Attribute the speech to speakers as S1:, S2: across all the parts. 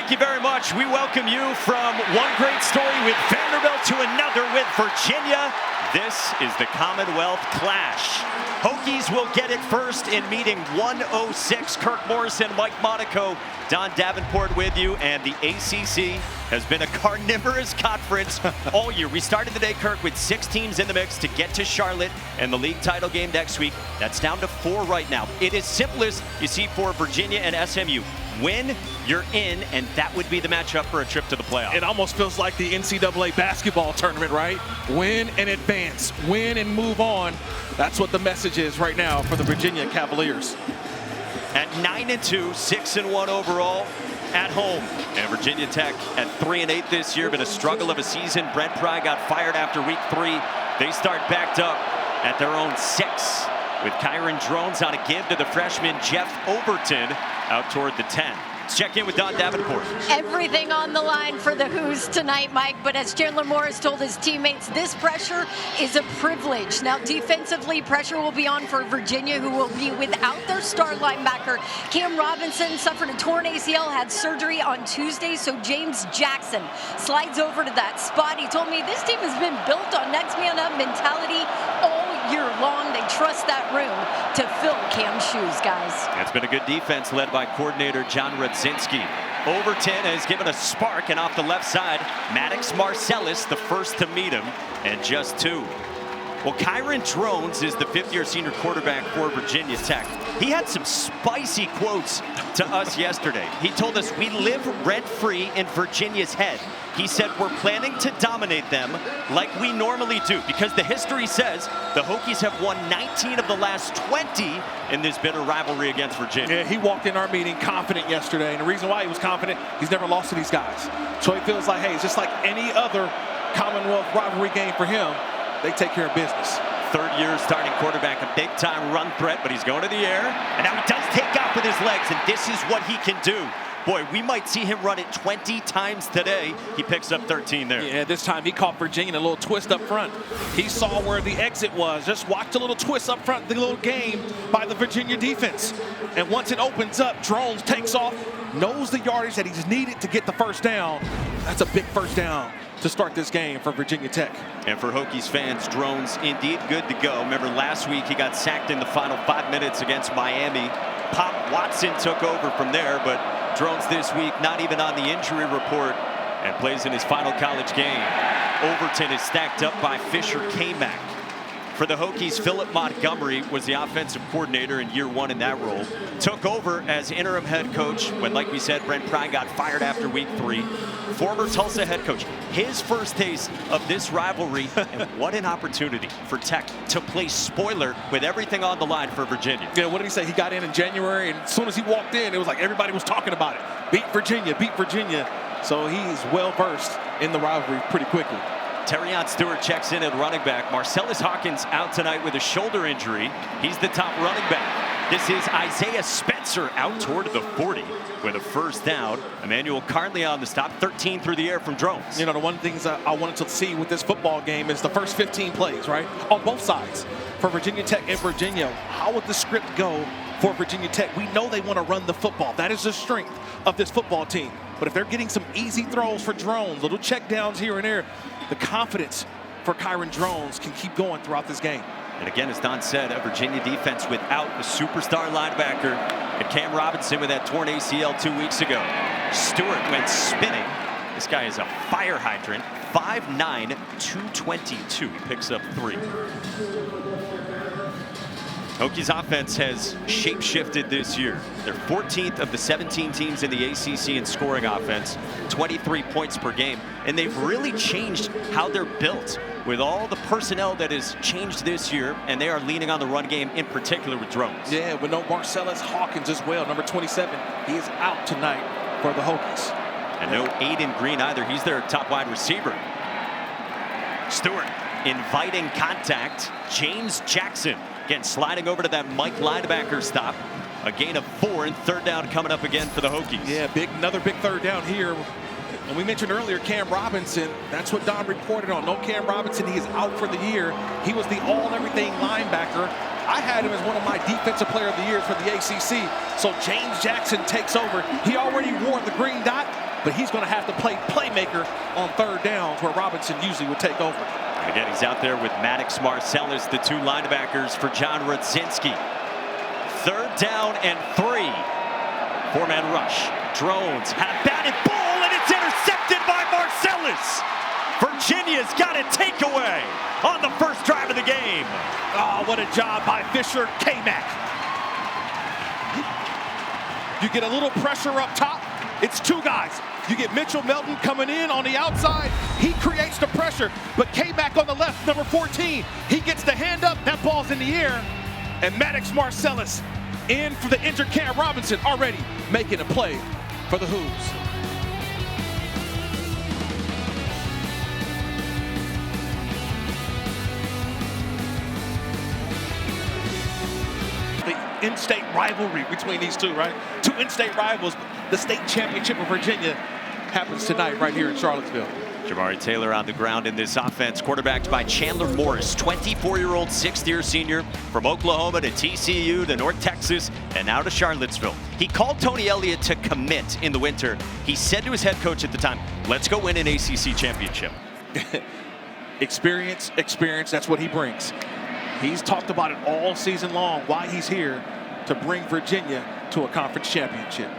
S1: Thank you very much. We welcome you from one great story with Vanderbilt to another with Virginia. This is the Commonwealth Clash. Hokies will get it first in meeting 106. Kirk Morrison, Mike Monaco, Don Davenport with you. And the ACC has been a carnivorous conference all year. We started the day, Kirk, with 6 teams in the mix to get to Charlotte and the league title game next week. That's down to 4 right now. It is simplest, you see, for Virginia and SMU. Win, you're in, and that would be the matchup for a trip to the playoff.
S2: It almost feels like the NCAA basketball tournament, right? Win and advance, win and move on. That's what the message is right now for the Virginia Cavaliers.
S1: At 9-2, 6-1 overall at home. And Virginia Tech at 3-8 this year, been a struggle of a season. Brent Pry got fired after week 3. They start backed up at their own 6. With Kyron Drones on a give to the freshman Jeff Overton out toward the 10. Let's check in with Don Davenport.
S3: Everything on the line for the Who's tonight, Mike, but as Chandler Morris told his teammates, this pressure is a privilege. Now, defensively, pressure will be on for Virginia, who will be without their star linebacker. Cam Robinson suffered a torn ACL, had surgery on Tuesday, so James Jackson slides over to that spot. He told me this team has been built on next man up mentality all year long. They trust that room to fill Cam's shoes, guys.
S1: It's been a good defense led by coordinator John Rudzinski. Overton has given a spark, and off the left side, Maddox Marcellus, the first to meet him, and just 2. Well, Kyron Drones is the 5th-year senior quarterback for Virginia Tech. He had some spicy quotes to us yesterday. He told us, we live rent-free in Virginia's head. He said, we're planning to dominate them like we normally do, because the history says the Hokies have won 19 of the last 20 in this bitter rivalry against Virginia.
S2: Yeah, he walked in our meeting confident yesterday, and the reason why he was confident, he's never lost to these guys. So he feels like, hey, it's just like any other Commonwealth rivalry game for him. They take care of business.
S1: 3rd-year starting quarterback, a big-time run threat, but he's going to the air. And now he does take off with his legs, and this is what he can do. Boy, we might see him run it 20 times today. He picks up 13 there.
S2: Yeah, this time he caught Virginia in a little twist up front. He saw where the exit was. Just watch a little twist up front, the little game by the Virginia defense. And once it opens up, Drones takes off, knows the yardage that he's needed to get the first down. That's a big first down to start this game for Virginia Tech.
S1: And for Hokies fans, Drones indeed good to go. Remember last week he got sacked in the final 5 minutes against Miami. Pop Watson took over from there, but Drones this week not even on the injury report and plays in his final college game. Overton is stacked up by Fisher K-Mac. For the Hokies, Philip Montgomery was the offensive coordinator in year 1 in that role. Took over as interim head coach when, like we said, Brent Pry got fired after week 3. Former Tulsa head coach. His first taste of this rivalry, and what an opportunity for Tech to play spoiler with everything on the line for Virginia.
S2: Yeah, what did he say? He got in January, and as soon as he walked in, it was like everybody was talking about it. Beat Virginia, beat Virginia. So he's well-versed in the rivalry pretty quickly.
S1: Terrion Stewart checks in at running back. Marcellus Hawkins out tonight with a shoulder injury. He's the top running back. This is Isaiah Spencer out toward the 40 with a first down. Emmanuel Carnley on the stop, 13 through the air from Drones.
S2: You know, the one thing I wanted to see with this football game is the first 15 plays, right? On both sides. For Virginia Tech and Virginia, how would the script go for Virginia Tech? We know they want to run the football. That is the strength of this football team. But if they're getting some easy throws for Drones, little check downs here and there, the confidence for Kyron Drones can keep going throughout this game.
S1: And again, as Don said, a Virginia defense without a superstar linebacker. And Cam Robinson with that torn ACL 2 weeks ago. Stewart went spinning. This guy is a fire hydrant. 5'9", 222. He picks up 3. Hokies offense has shape-shifted this year. They're 14th of the 17 teams in the ACC in scoring offense, 23 points per game. And they've really changed how they're built with all the personnel that has changed this year, and they are leaning on the run game, in particular with Drones.
S2: Yeah, but no Marcellus Hawkins as well, number 27. He is out tonight for the Hokies.
S1: And no Aiden Green either. He's their top wide receiver. Stewart inviting contact. James Jackson, again, sliding over to that Mike linebacker stop. A gain of 4 and 3rd down coming up again for the Hokies.
S2: Yeah, another big 3rd down here. And we mentioned earlier Cam Robinson. That's what Don reported on. No Cam Robinson. He is out for the year. He was the all-everything linebacker I had him as one of my defensive player of the years for the ACC. So James Jackson takes over. He already wore the green dot, but he's going to have to play playmaker on third downs where Robinson usually would take over.
S1: Again, he's out there with Maddox Marcellus, the two linebackers for John Rudzinski. Third down and 3. Four-man rush. Drones had a batted ball, and it's intercepted by Marcellus. Virginia's got a takeaway on the first drive of the game.
S2: Oh, what a job by Fisher K-Mac. You get a little pressure up top. It's two guys. You get Mitchell Melton coming in on the outside. He creates the pressure, but K-Mac on the left, number 14, he gets the hand up. That ball's in the air, and Maddox Marcellus in for the injured Cam Robinson, already making a play for the Hoos. The in-state rivalry between these two, right? Two in-state rivals. The state championship of Virginia happens tonight right here in Charlottesville.
S1: Jamari Taylor on the ground in this offense, quarterbacked by Chandler Morris, 24-year-old, sixth-year senior from Oklahoma to TCU to North Texas and now to Charlottesville. He called Tony Elliott to commit in the winter. He said to his head coach at the time, "Let's go win an ACC championship."
S2: Experience, that's what he brings. He's talked about it all season long, why he's here to bring Virginia to a conference championship.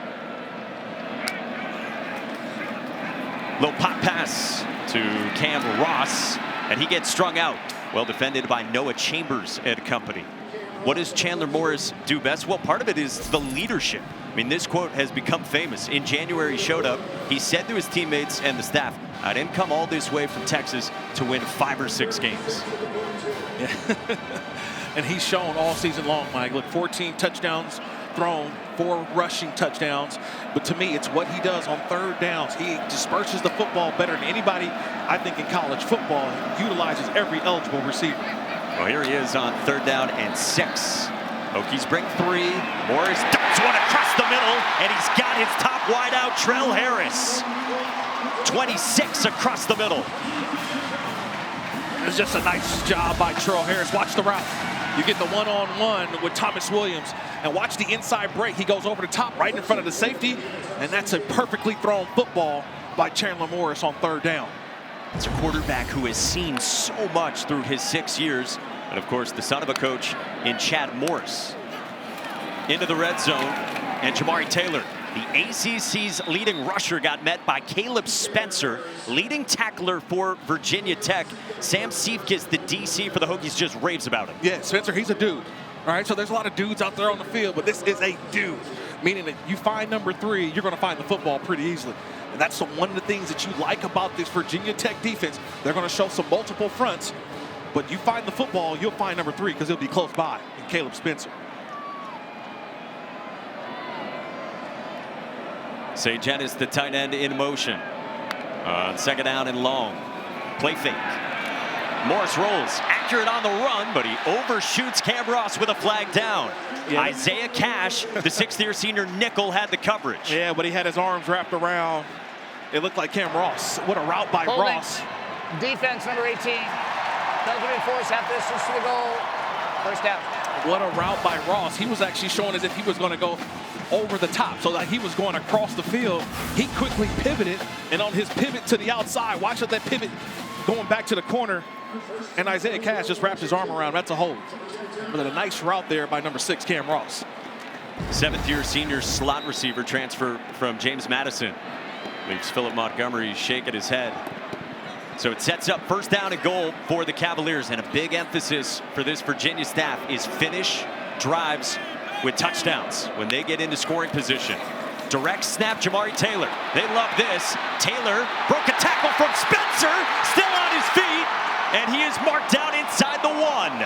S1: Little pop pass to Cam Ross, and he gets strung out. Well defended by Noah Chambers and company. What does Chandler Morris do best? Well, part of it is the leadership. I mean, this quote has become famous. In January, he showed up. He said to his teammates and the staff, "I didn't come all this way from Texas to win 5 or 6 games."
S2: Yeah. And he's shown all season long, Mike. Look, 14 touchdowns thrown, 4 rushing touchdowns. But to me, it's what he does on third downs. He disperses the football better than anybody, I think, in college football. He utilizes every eligible receiver.
S1: Well, here he is on third down and 6. Hokies bring 3. Morris dumps one across the middle, and he's got his top wideout, Trell Harris. 26 across the middle.
S2: It's just a nice job by Trell Harris. Watch the route. You get the one-on-one with Thomas Williams, and watch the inside break. He goes over the top right in front of the safety, and that's a perfectly thrown football by Chandler Morris on third down.
S1: It's a quarterback who has seen so much through his 6 years, and of course the son of a coach in Chad Morris. Into the red zone, and Jamari Taylor, the ACC's leading rusher, got met by Caleb Spencer, leading tackler for Virginia Tech. Sam Siefkes, the DC for the Hokies, just raves about him.
S2: Yeah, Spencer, he's a dude. All right, so there's a lot of dudes out there on the field, but this is a dude. Meaning that you find number 3, you're going to find the football pretty easily. And that's one of the things that you like about this Virginia Tech defense. They're going to show some multiple fronts, but you find the football, you'll find number 3 because he'll be close by, and Caleb Spencer.
S1: St. Janis, the tight end, in motion. Second down and long. Play fake. Morris rolls, accurate on the run, but he overshoots Cam Ross with a flag down. Yeah. Isaiah Cash, the 6th-year senior nickel, had the coverage.
S2: Yeah, but he had his arms wrapped around. It looked like Cam Ross. What a route by
S4: Holding.
S2: Ross.
S4: Defense, number 18. Doesn't reinforce half distance to the goal. First down.
S2: What a route by Ross. He was actually showing as if he was going to go over the top, so like he was going across the field. He quickly pivoted, and on his pivot to the outside, watch that pivot going back to the corner, and Isaiah Cash just wraps his arm around. That's a hold. But a nice route there by number 6, Cam Ross.
S1: 7th-year senior slot receiver transfer from James Madison. Leaves Philip Montgomery shaking his head. So it sets up first down and goal for the Cavaliers, and a big emphasis for this Virginia staff is finish drives with touchdowns when they get into scoring position. Direct snap, Jamari Taylor. They love this. Taylor broke a tackle from Spencer, still on his feet, and he is marked down inside the 1.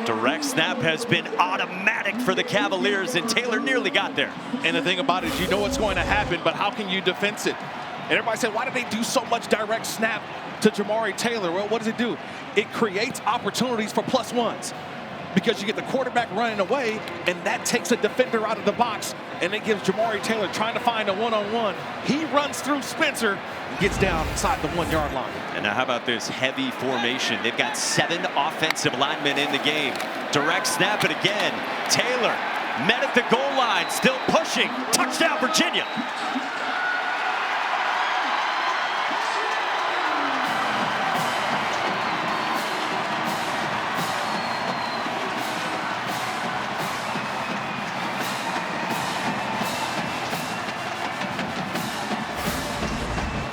S1: Direct snap has been automatic for the Cavaliers, and Taylor nearly got there.
S2: And the thing about it is, you know what's going to happen, but how can you defense it? And everybody said, why did they do so much direct snap to Jamari Taylor? Well, what does it do? It creates opportunities for +1s. because you get the quarterback running away, and that takes a defender out of the box, and it gives Jamari Taylor trying to find a one-on-one. He runs through Spencer and gets down inside the 1-yard line.
S1: And now how about this heavy formation? They've got 7 offensive linemen in the game. Direct snap it again. Taylor met at the goal line, still pushing. Touchdown, Virginia.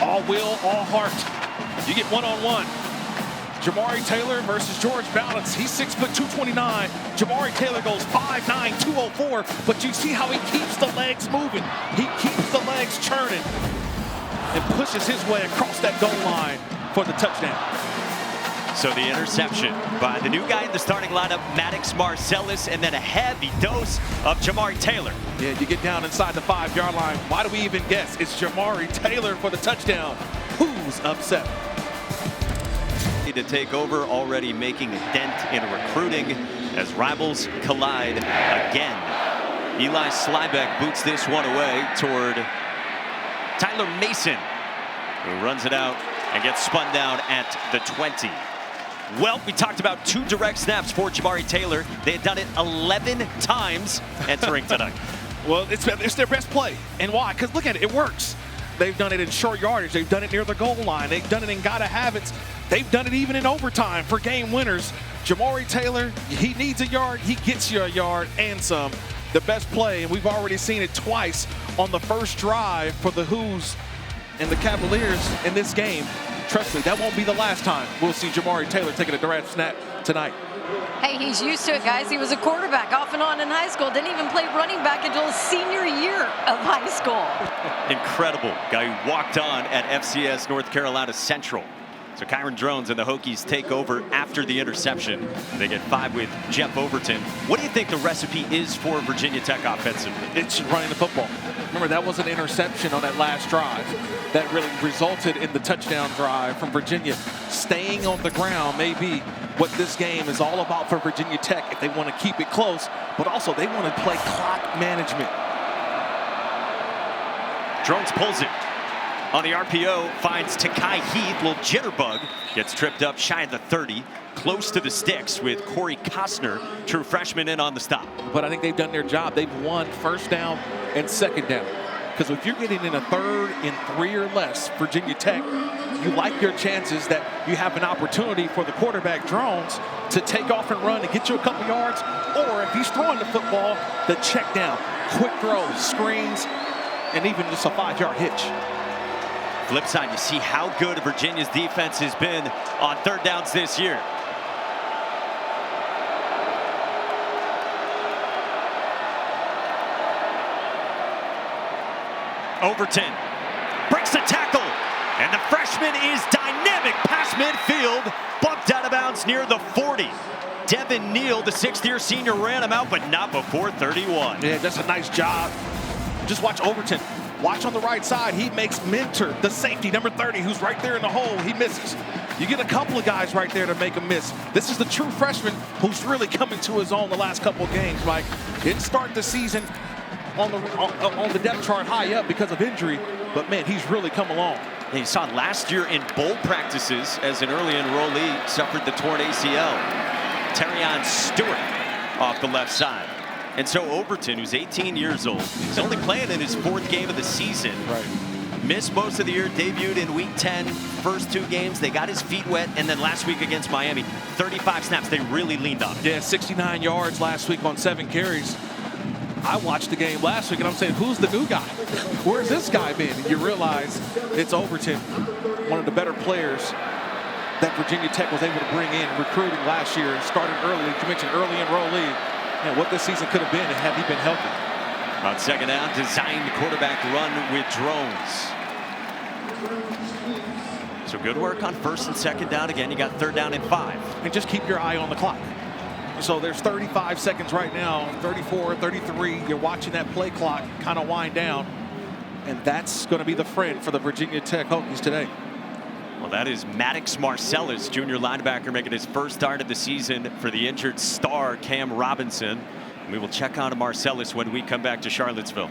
S2: All will, all heart. You get one-on-one. Jamari Taylor versus George Balance. He's 6'2", 229. Jamari Taylor goes 5'9", 204. But you see how he keeps the legs moving. He keeps the legs churning and pushes his way across that goal line for the touchdown.
S1: So the interception by the new guy in the starting lineup, Maddox Marcellus, and then a heavy dose of Jamari Taylor.
S2: Yeah, you get down inside the 5-yard line. Why do we even guess? It's Jamari Taylor for the touchdown. Who's upset?
S1: To take over, already making a dent in recruiting as rivals collide again. Eli Slybeck boots this one away toward Tyler Mason, who runs it out and gets spun down at the 20. Well, we talked about 2 direct snaps for Jamari Taylor. They had done it 11 times entering tonight.
S2: Well, it's their best play. And why? Because look at it, it works. They've done it in short yardage. They've done it near the goal line. They've done it in gotta have it. They've done it even in overtime for game winners. Jamari Taylor, he needs a yard. He gets you a yard and some. The best play, and we've already seen it twice on the first drive for the Hoos and the Cavaliers in this game. Trust me, that won't be the last time we'll see Jamari Taylor taking a direct snap tonight.
S3: Hey, he's used to it, guys. He was a quarterback off and on in high school. Didn't even play running back until his senior year of high school.
S1: Incredible guy who walked on at FCS North Carolina Central. So Kyron Drones and the Hokies take over after the interception. They get 5 with Jeff Overton. What do you think the recipe is for Virginia Tech offensively?
S2: It's running the football. Remember, that was an interception on that last drive that really resulted in the touchdown drive from Virginia. Staying on the ground may be what this game is all about for Virginia Tech if they want to keep it close, but also they want to play clock management.
S1: Drones pulls it. On the RPO, finds Takai Heath, little jitterbug, gets tripped up shy of the 30, close to the sticks with Corey Costner, true freshman, in on the stop.
S2: But I think they've done their job. They've won first down and second down. Because if you're getting in a 3rd and 3 or less, Virginia Tech, you like your chances that you have an opportunity for the quarterback Drones to take off and run and get you a couple yards. Or if he's throwing the football, the check down, quick throws, screens, and even just a 5-yard hitch.
S1: Flip side, you see how good Virginia's defense has been on 3rd downs this year. Overton breaks the tackle, and the freshman is dynamic past midfield, bumped out of bounds near the 40. Devin Neal, the 6th-year senior, ran him out, but not before 31.
S2: Yeah, that's a nice job. Just watch Overton. Watch on the right side. He makes Mentor, the safety, number 30, who's right there in the hole. He misses. You get a couple of guys right there to make him miss. This is the true freshman who's really coming to his own the last couple of games, Mike. Didn't start the season on the depth chart high up because of injury, but man, he's really come along.
S1: And you saw last year in bowl practices as an early enrollee suffered the torn ACL. Terrion Stewart off the left side. And so Overton, who's 18 years old, he's only playing in his 4th game of the season.
S2: Right.
S1: Missed most of the year, debuted in week 10, first 2 games. They got his feet wet, and then last week against Miami, 35 snaps. They really leaned on him.
S2: Yeah, 69 yards last week on 7 carries. I watched the game last week, and I'm saying, who's the new guy? Where's this guy been? And you realize it's Overton, one of the better players that Virginia Tech was able to bring in recruiting last year. Started early, you mentioned early enrollee. And what this season could have been had he been healthy.
S1: On 2nd down, designed quarterback run with Drones. So good work on 1st and 2nd down. Again, you got 3rd down and 5.
S2: And just keep your eye on the clock. So there's 35 seconds right now, 34, 33. You're watching that play clock kind of wind down. And that's going to be the friend for the Virginia Tech Hokies today.
S1: Well, that is Maddox Marcellus, junior linebacker, making his first start of the season for the injured star Cam Robinson. And we will check on Marcellus when we come back to Charlottesville.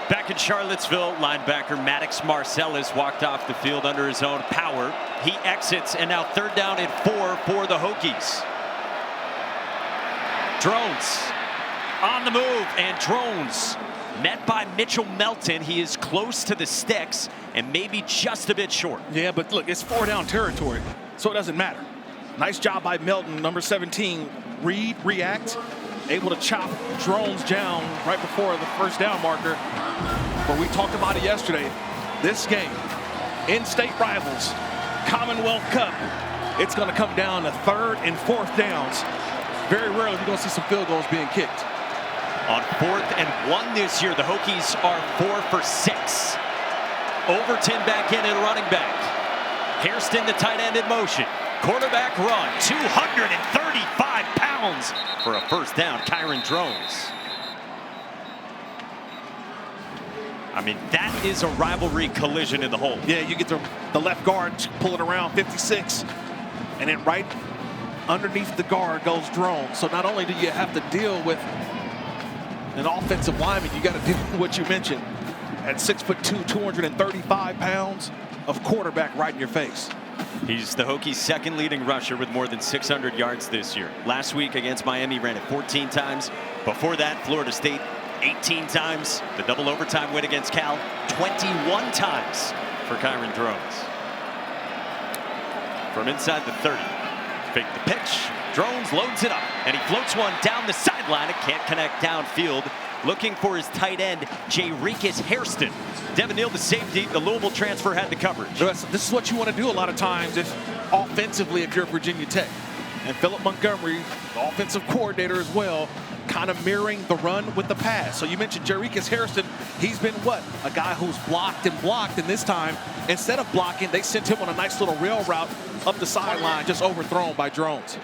S1: Back in Charlottesville, linebacker Maddox Marcellus walked off the field under his own power. He exits, and now 3rd down and 4 for the Hokies. Drones on the move, and Drones met by Mitchell Melton. He is close to the sticks and maybe just a bit short.
S2: Yeah, but look, it's 4 down territory, so it doesn't matter. Nice job by Melton, number 17. Read, react, able to chop Drones down right before the 1st down marker. But we talked about it yesterday. This game, in-state rivals, Commonwealth Cup, it's going to come down to 3rd and 4th downs. Very rarely you're going to see some field goals being kicked.
S1: On 4th and 1 this year, the Hokies are 4 for 6. Overton back in and running back. Hairston, the tight end, in motion. Quarterback run, 235 pounds for a 1st down. Kyron Drones. I mean, that is a rivalry collision in the hole.
S2: Yeah, you get the left guard pulling around 56, and then right underneath the guard goes Drones. So not only do you have to deal with an offensive lineman, you got to deal with what you mentioned. At 6'2", 235 pounds of quarterback right in your face.
S1: He's the Hokies' 2nd leading rusher with more than 600 yards this year. Last week against Miami, ran it 14 times. Before that, Florida State, 18 times. The double overtime win against Cal, 21 times for Kyron Drones. From inside the 30, fake the pitch. Drones loads it up, and he floats one down the sideline. It can't connect downfield. Looking for his tight end, Jarikus Hairston. Devin Neal, the safety, the Louisville transfer, had the coverage.
S2: This is what you want to do a lot of times offensively if you're Virginia Tech. And Philip Montgomery, the offensive coordinator as well, kind of mirroring the run with the pass. So you mentioned Jarikus Hairston. He's been what? A guy who's blocked, and this time, instead of blocking, they sent him on a nice little rail route up the sideline, just overthrown by Drones.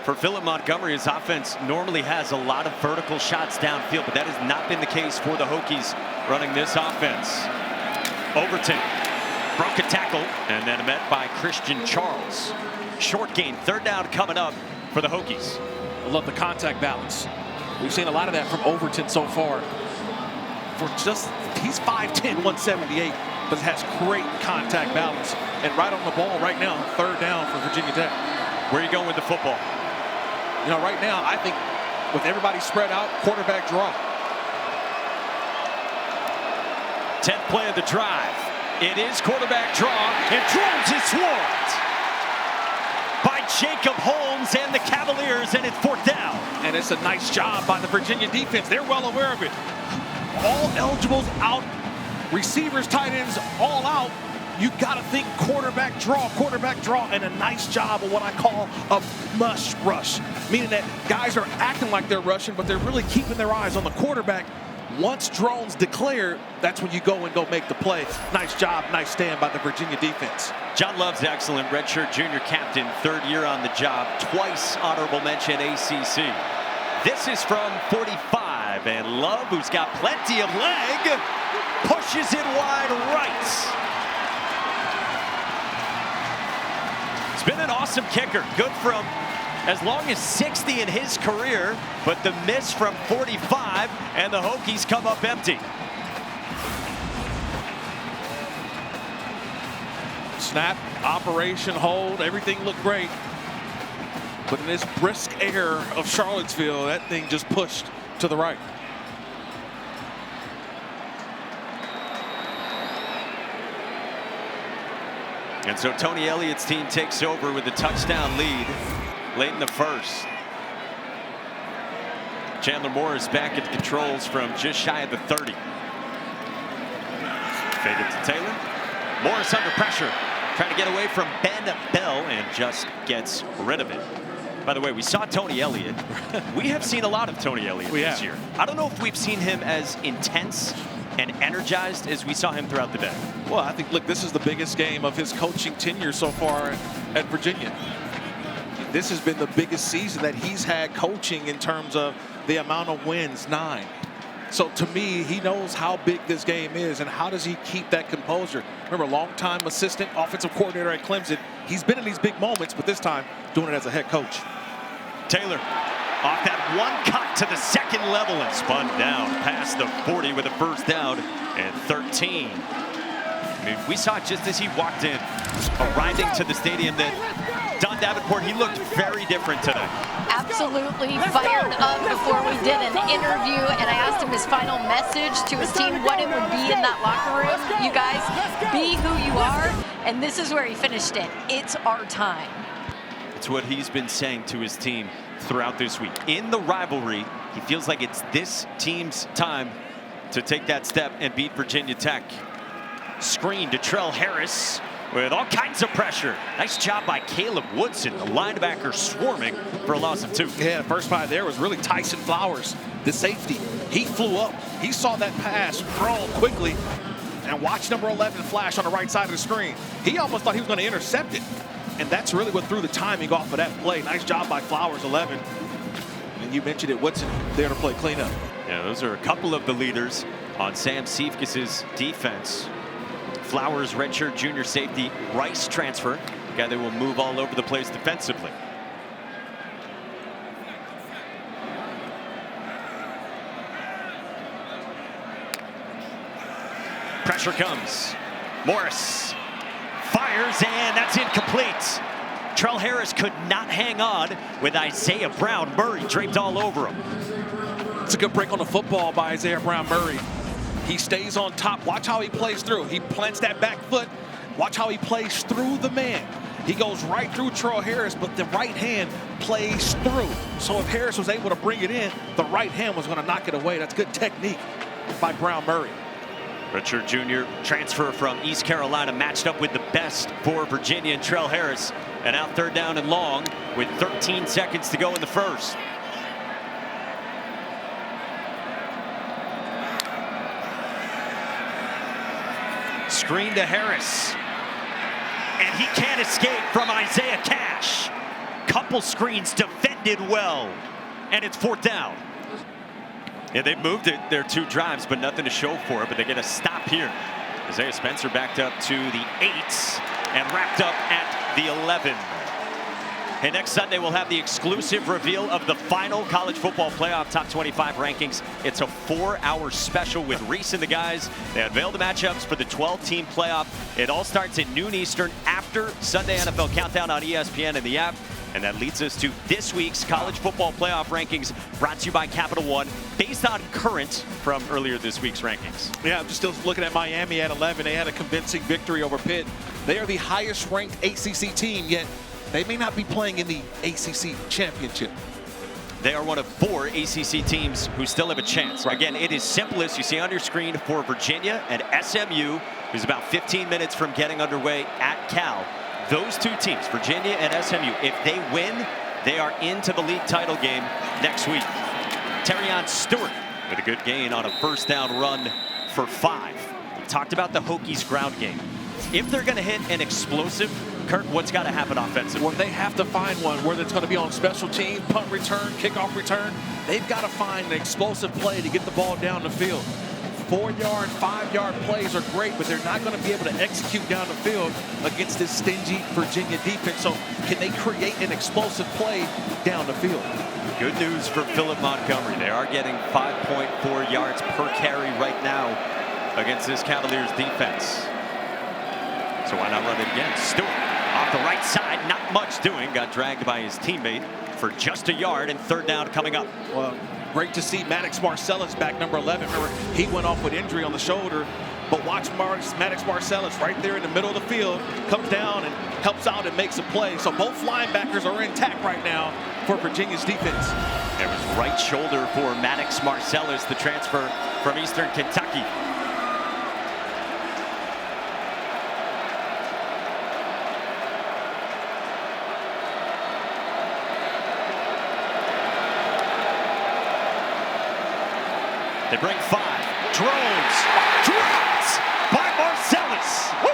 S1: For Philip Montgomery, his offense normally has a lot of vertical shots downfield, but that has not been the case for the Hokies running this offense. Overton broke a tackle, and then met by Christian Charles. Short gain, 3rd down coming up for the Hokies.
S2: I love the contact balance. We've seen a lot of that from Overton so far. He's 5'10", 178, but has great contact balance. And right on the ball right now, 3rd down for Virginia Tech.
S1: Where are you going with the football?
S2: You know, right now, I think with everybody spread out, quarterback draw.
S1: 10th play of the drive. It is quarterback draw, and Drones is swarmed by Jacob Holmes and the Cavaliers, and it's 4th down.
S2: And it's a nice job by the Virginia defense. They're well aware of it. All eligibles out, receivers, tight ends, all out. You got to think quarterback draw, and a nice job of what I call a must rush, meaning that guys are acting like they're rushing, but they're really keeping their eyes on the quarterback. Once Drones declared, that's when you go make the play. Nice job, nice stand by the Virginia defense.
S1: John Love's excellent, redshirt junior captain, 3rd year on the job, twice honorable mention ACC. This is from 45, and Love, who's got plenty of leg, pushes it wide right. It's been an awesome kicker. Good from as long as 60 in his career, but the miss from 45, and the Hokies come up empty.
S2: Snap, operation, hold, everything looked great. But in this brisk air of Charlottesville, that thing just pushed to the right.
S1: And so Tony Elliott's team takes over with a touchdown lead late in the first. Chandler Morris back at the controls from just shy of the 30. Faded to Taylor. Morris under pressure, trying to get away from Ben Bell, and just gets rid of it. By the way, we saw Tony Elliott. We have seen a lot of Tony Elliott this year. I don't know if we've seen him as intense and energized as we saw him throughout the day.
S2: Well, I think, look, this is the biggest game of his coaching tenure so far at Virginia. This has been the biggest season that he's had coaching in terms of the amount of wins, 9. So to me, he knows how big this game is and how does he keep that composure. Remember, longtime assistant, offensive coordinator at Clemson. He's been in these big moments, but this time doing it as a head coach.
S1: Taylor off that one cut to the second level and spun down past the 40 with a first down and 13. I mean, we saw it just as he walked in, arriving to the stadium, that Don Davenport, he looked very different today.
S3: Absolutely fired up before we did an interview, and I asked him his final message to his team, what it would be in that locker room. You guys, be who you are, and this is where he finished it. It's our time.
S1: It's what he's been saying to his team throughout this week. In the rivalry, he feels like it's this team's time to take that step and beat Virginia Tech. Screen to Trell Harris with all kinds of pressure. Nice job by Caleb Woodson, the linebacker, swarming for a loss of 2.
S2: Yeah, the first play there was really Tyson Flowers, the safety. He flew up. He saw that pass thrown quickly and watched number 11 flash on the right side of the screen. He almost thought he was going to intercept it. And that's really what threw the timing off of that play. Nice job by Flowers, 11. And you mentioned it, Woodson there to play cleanup.
S1: Yeah, those are a couple of the leaders on Sam Seifkes' defense. Flowers, redshirt junior safety, Rice transfer, a guy that will move all over the place defensively. Pressure comes. Morris fires, and that's incomplete. Trell Harris could not hang on with Isaiah Brown. Murray draped all over him.
S2: It's a good break on the football by Isaiah Brown Murray. He stays on top. Watch how he plays through. He plants that back foot. Watch how he plays through the man. He goes right through Trell Harris, but the right hand plays through. So if Harris was able to bring it in, the right hand was going to knock it away. That's good technique by Brown Murray.
S1: Richard Jr. transfer from East Carolina, matched up with the best for Virginia and Trell Harris. And out 3rd down and long with 13 seconds to go in the first. Screen to Harris. And he can't escape from Isaiah Cash. Couple screens defended well. And it's 4th down. Yeah, they've moved it their 2 drives, but nothing to show for it. But they get a stop here. Isaiah Spencer backed up to the 8 and wrapped up at the 11. Hey, next Sunday we'll have the exclusive reveal of the final college football playoff top 25 rankings. It's a 4-hour special with Reese and the guys. They unveil the matchups for the 12-team playoff. It all starts at noon Eastern after Sunday NFL Countdown on ESPN and the app. And that leads us to this week's college football playoff rankings, brought to you by Capital One, based on current from earlier this week's rankings.
S2: Yeah, I'm just still looking at Miami at 11. They had a convincing victory over Pitt. They are the highest ranked ACC team, yet they may not be playing in the ACC Championship.
S1: They are one of 4 ACC teams who still have a chance. Again, it is simplest. You see on your screen for Virginia and SMU, who's about 15 minutes from getting underway at Cal. Those 2 teams, Virginia and SMU, if they win, they are into the league title game next week. Terrion Stewart with a good gain on a 1st down run for 5. We talked about the Hokies ground game. If they're going to hit an explosive, Kurt, what's got to happen offensively?
S2: Well, they have to find one, whether it's going to be on special teams, punt return, kickoff return. They've got to find an explosive play to get the ball down the field. 4-yard, 5-yard plays are great, but they're not going to be able to execute down the field against this stingy Virginia defense. So can they create an explosive play down the field?
S1: Good news for Philip Montgomery. They are getting 5.4 yards per carry right now against this Cavaliers defense. So why not run it again? Stewart off the right side, not much doing. Got dragged by his teammate for just a yard, and 3rd down coming up.
S2: Well, great to see Maddox Marcellus back, number 11. Remember, he went off with injury on the shoulder. But watch Maddox Marcellus right there in the middle of the field, comes down and helps out and makes a play. So both linebackers are intact right now for Virginia's defense.
S1: It was right shoulder for Maddox Marcellus, the transfer from Eastern Kentucky. They bring 5. Drones. Drops by Marcellus. Woo!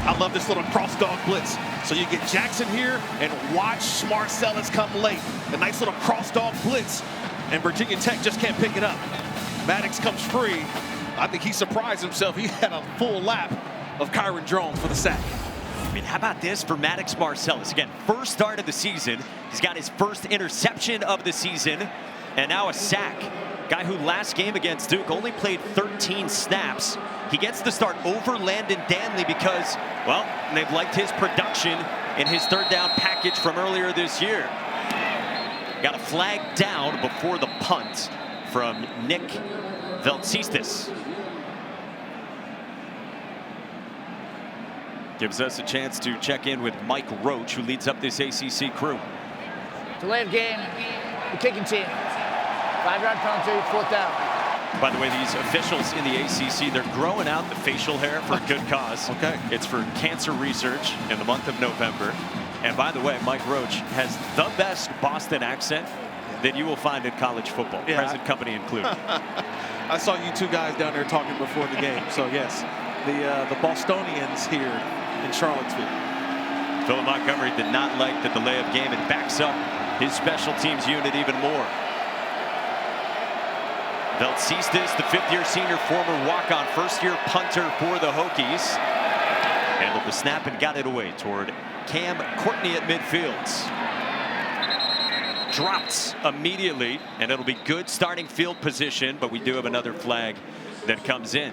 S2: I love this little cross dog blitz. So you get Jackson here and watch Marcellus come late. A nice little cross dog blitz, and Virginia Tech just can't pick it up. Maddox comes free. I think he surprised himself. He had a full lap of Kyron Drones for the sack.
S1: I mean, how about this for Maddox Marcellus? Again, first start of the season. He's got his first interception of the season, and now a sack. Guy who last game against Duke only played 13 snaps. He gets the start over Landon Danley because, well, they've liked his production in his 3rd down package from earlier this year. Got a flag down before the punt from Nick Veltsistis. Gives us a chance to check in with Mike Roach, who leads up this ACC crew.
S4: Delay of game, the kicking team. 5-yard penalty, 4th down.
S1: By the way, these officials in the ACC, they're growing out the facial hair for a good cause.
S2: Okay.
S1: It's for cancer research in the month of November. And by the way, Mike Roach has the best Boston accent that you will find in college football,
S2: Yeah.
S1: present company included.
S2: I saw you two guys down there talking before the game. So yes, the Bostonians here in Charlottesville.
S1: Philip Montgomery did not like the delay of game. It backs up his special teams unit even more. Veltsistis, the 5th-year senior, former walk-on, first-year punter for the Hokies. Handled the snap and got it away toward Cam Courtney at midfield. Dropped immediately, and it'll be good starting field position, but we do have another flag that comes in.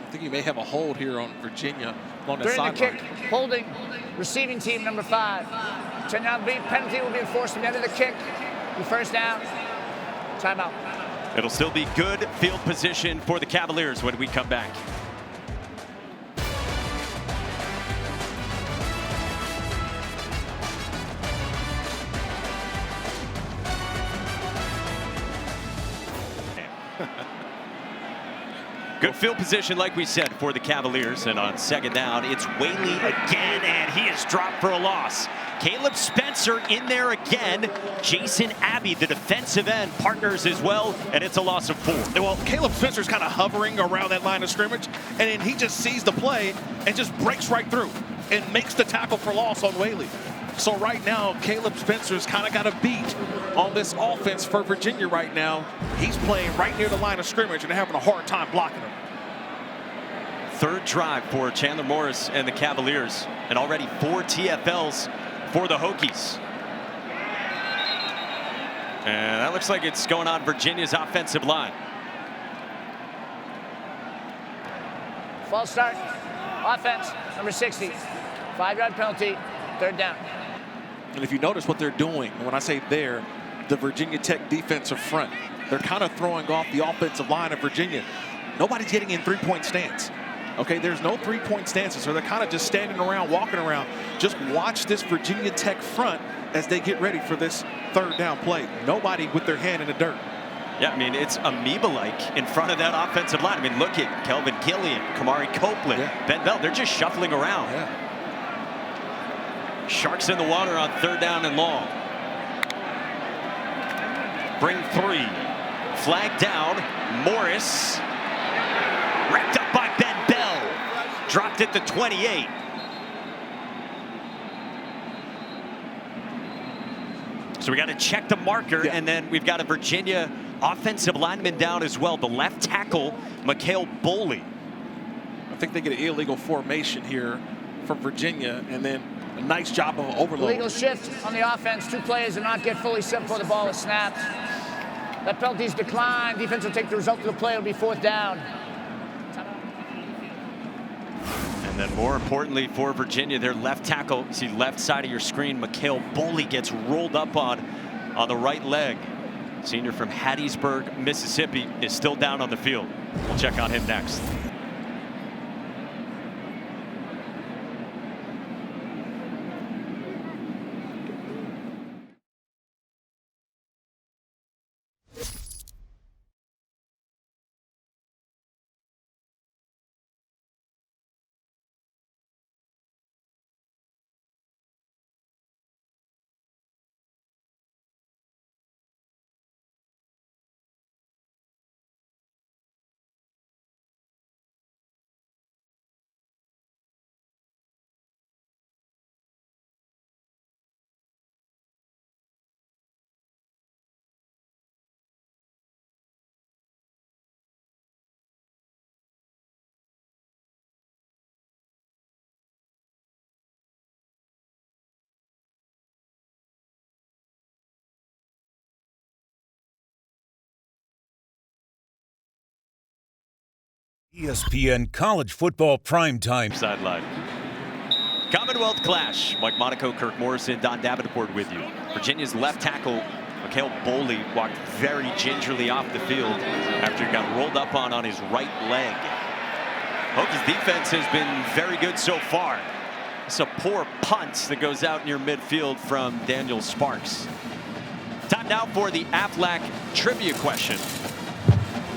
S2: I think you may have a hold here on Virginia on the
S4: During the
S2: sideline.
S4: kick, holding receiving team number 5. 10-down beat penalty will be enforced at the end of the kick. The 1st down. Timeout.
S1: It'll still be good field position for the Cavaliers when we come back. Good field position, like we said, for the Cavaliers. And on 2nd down, it's Whaley again, and he is dropped for a loss. Caleb Spencer in there again. Jason Abbey, the defensive end, partners as well, and it's a loss of 4.
S2: Well, Caleb Spencer's kind of hovering around that line of scrimmage, and then he just sees the play and just breaks right through and makes the tackle for loss on Whaley. So right now, Caleb Spencer's kind of got a beat on this offense for Virginia right now. He's playing right near the line of scrimmage and having a hard time blocking him.
S1: 3rd drive for Chandler Morris and the Cavaliers, and already 4 TFLs for the Hokies. And that looks like it's going on Virginia's offensive line.
S4: False start. Offense, number 60. 5-yard penalty, 3rd down.
S2: And if you notice what they're doing, and when I say they're, the Virginia Tech defensive front, they're kind of throwing off the offensive line of Virginia. Nobody's getting in 3-point stance. Okay, there's no 3-point stances, so they're kind of just standing around, walking around. Just watch this Virginia Tech front as they get ready for this 3rd down play. Nobody with their hand in the dirt.
S1: Yeah, I mean, it's amoeba-like in front of that offensive line. I mean, look at Kelvin Gillian, Kamari Copeland, Ben Bell. They're just shuffling around.
S2: Yeah.
S1: Sharks in the water on 3rd down and long. Bring 3. flag down. Morris wrapped up by Ben Bell. Dropped at the 28. So we got to check the marker, and then we've got a Virginia offensive lineman down as well. The left tackle, Mikhail Boley.
S2: I think they get an illegal formation here from Virginia, and then a nice job of overload.
S4: Illegal shift on the offense. 2 players do not get fully set before the ball is snapped. That penalty's declined. Defense will take the result of the play. It'll be 4th down.
S1: And then more importantly for Virginia, their left tackle, see left side of your screen, Mikhail Boley gets rolled up on the right leg. Senior from Hattiesburg, Mississippi, is still down on the field. We'll check on him next.
S5: ESPN College Football Primetime.
S1: Sideline. Commonwealth Clash. Mike Monaco, Kirk Morrison, Don Davenport with you. Virginia's left tackle, Mikhail Boley, walked very gingerly off the field after he got rolled up on his right leg. Hokies defense has been very good so far. It's a poor punt that goes out near midfield from Daniel Sparks. Time now for the Aflac trivia question.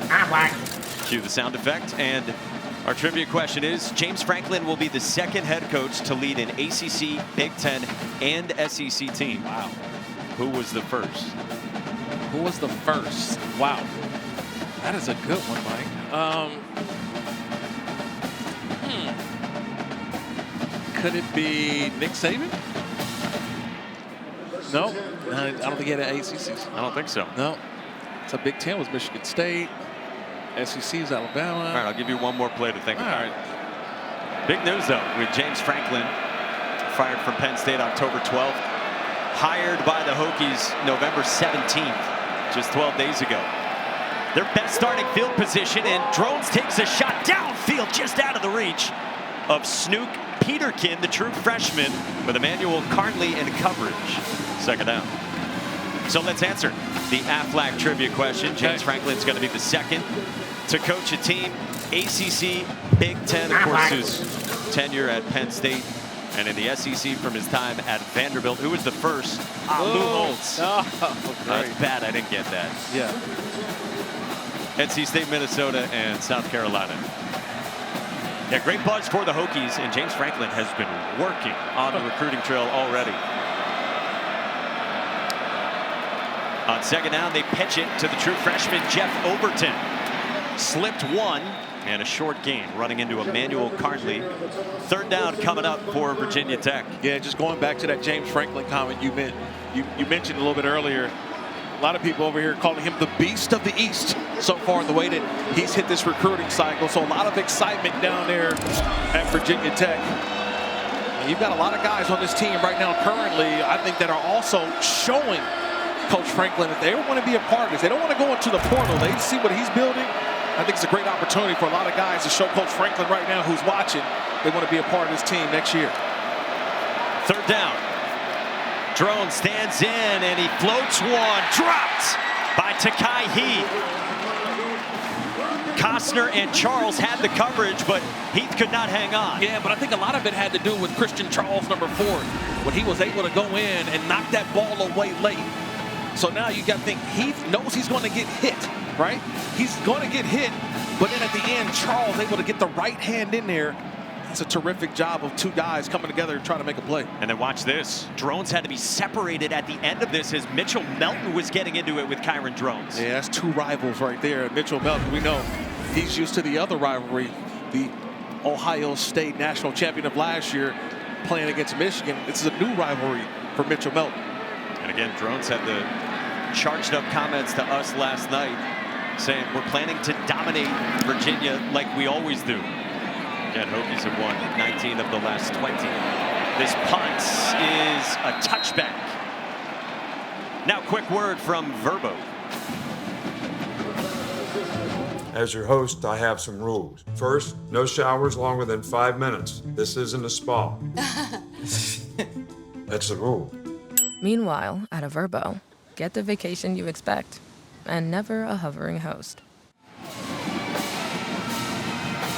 S4: Aflac.
S1: Cue the sound effect, and our trivia question is: James Franklin will be the 2nd head coach to lead an ACC, Big Ten, and SEC team.
S2: Wow.
S1: Who was the first?
S2: Who was the first? Wow. That is a good one, Mike. Could it be Nick Saban? No, I don't think he had an ACC.
S1: I don't think so.
S2: No. So Big Ten was Michigan State. SEC is Alabama.
S1: All right, I'll give you one more play to think about.
S2: All right.
S1: Big news, though, with James Franklin, fired from Penn State October 12th, hired by the Hokies November 17th, just 12 days ago. Their best starting field position, and Drones takes a shot downfield just out of the reach of Snook Peterkin, the true freshman, with Emmanuel Carnley in coverage. 2nd down. So let's answer the Aflac trivia question. James Franklin's going to be the 2nd to coach a team. ACC, Big Ten, of course, his tenure at Penn State, and in the SEC from his time at Vanderbilt. Who was the first? Lou Holtz. That's bad, I didn't get that.
S2: Yeah.
S1: NC State, Minnesota, and South Carolina. Yeah, great buzz for the Hokies, and James Franklin has been working on the recruiting trail already. On 2nd down, they pitch it to the true freshman, Jeff Overton. Slipped one, and a short gain running into Emmanuel Carnley. 3rd down coming up for Virginia Tech.
S2: Yeah, just going back to that James Franklin comment you mentioned a little bit earlier. A lot of people over here calling him the beast of the East so far in the way that he's hit this recruiting cycle. So a lot of excitement down there at Virginia Tech. And you've got a lot of guys on this team right now currently, I think, that are also showing Coach Franklin that they want to be a part of this. They don't want to go into the portal. They see what he's building. I think it's a great opportunity for a lot of guys to show Coach Franklin right now who's watching they want to be a part of this team next year.
S1: 3rd down. Drone stands in and he floats one. Dropped by Takai Heath. Costner and Charles had the coverage, but Heath could not hang on.
S2: Yeah, but I think a lot of it had to do with Christian Charles, number 4, when he was able to go in and knock that ball away late. So now you got to think Heath knows he's going to get hit, right? He's going to get hit, but then at the end, Charles able to get the right hand in there. That's a terrific job of two guys coming together and trying to make a play.
S1: And then watch this. Drones had to be separated at the end of this as Mitchell Melton was getting into it with Kyron Drones.
S2: Yeah, that's two rivals right there. Mitchell Melton, we know he's used to the other rivalry, the Ohio State national champion of last year playing against Michigan. This is a new rivalry for Mitchell Melton.
S1: And again, Drones had the charged up comments to us last night saying we're planning to dominate Virginia like we always do. Again, Hokies have won 19 of the last 20. This punt is a touchback. Now, quick word from Verbo.
S6: As your host, I have some rules. First, no showers longer than 5 minutes. This isn't a spa. That's the rule.
S7: Meanwhile, at a Verbo, get the vacation you expect and never a hovering host.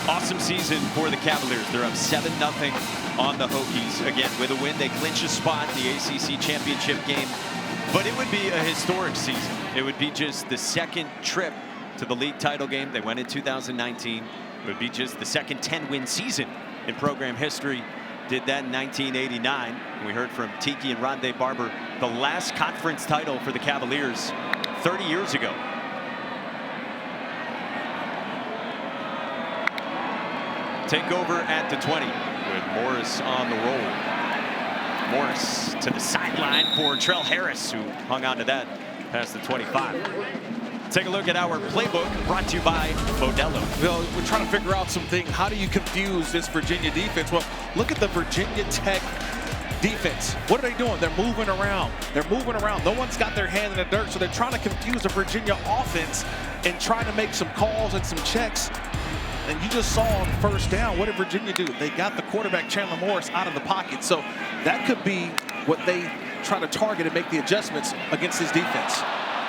S1: Awesome season for the Cavaliers. They're up 7-0 on the Hokies. Again, with a win, they clinch a spot in the ACC Championship game. But it would be a historic season. It would be just the second trip to the league title game. They went in 2019. It would be just the second 10-win season in program history. Did that in 1989. And we heard from Tiki and Rondé Barber, the last conference title for the Cavaliers 30 years ago. Take over at the 20 with Morris on the roll. Morris to the sideline for Trell Harris, who hung on to that past the 25. Take a look at our playbook brought to you by Modelo.
S2: Well, we're trying to figure out something. How do you confuse this Virginia defense? Well, look at the Virginia Tech defense. What are they doing? They're moving around. They're moving around. No one's got their hand in the dirt, so they're trying to confuse the Virginia offense and trying to make some calls and some checks. And you just saw on first down, what did Virginia do? They got the quarterback, Chandler Morris, out of the pocket. So that could be what they try to target and make the adjustments against this defense.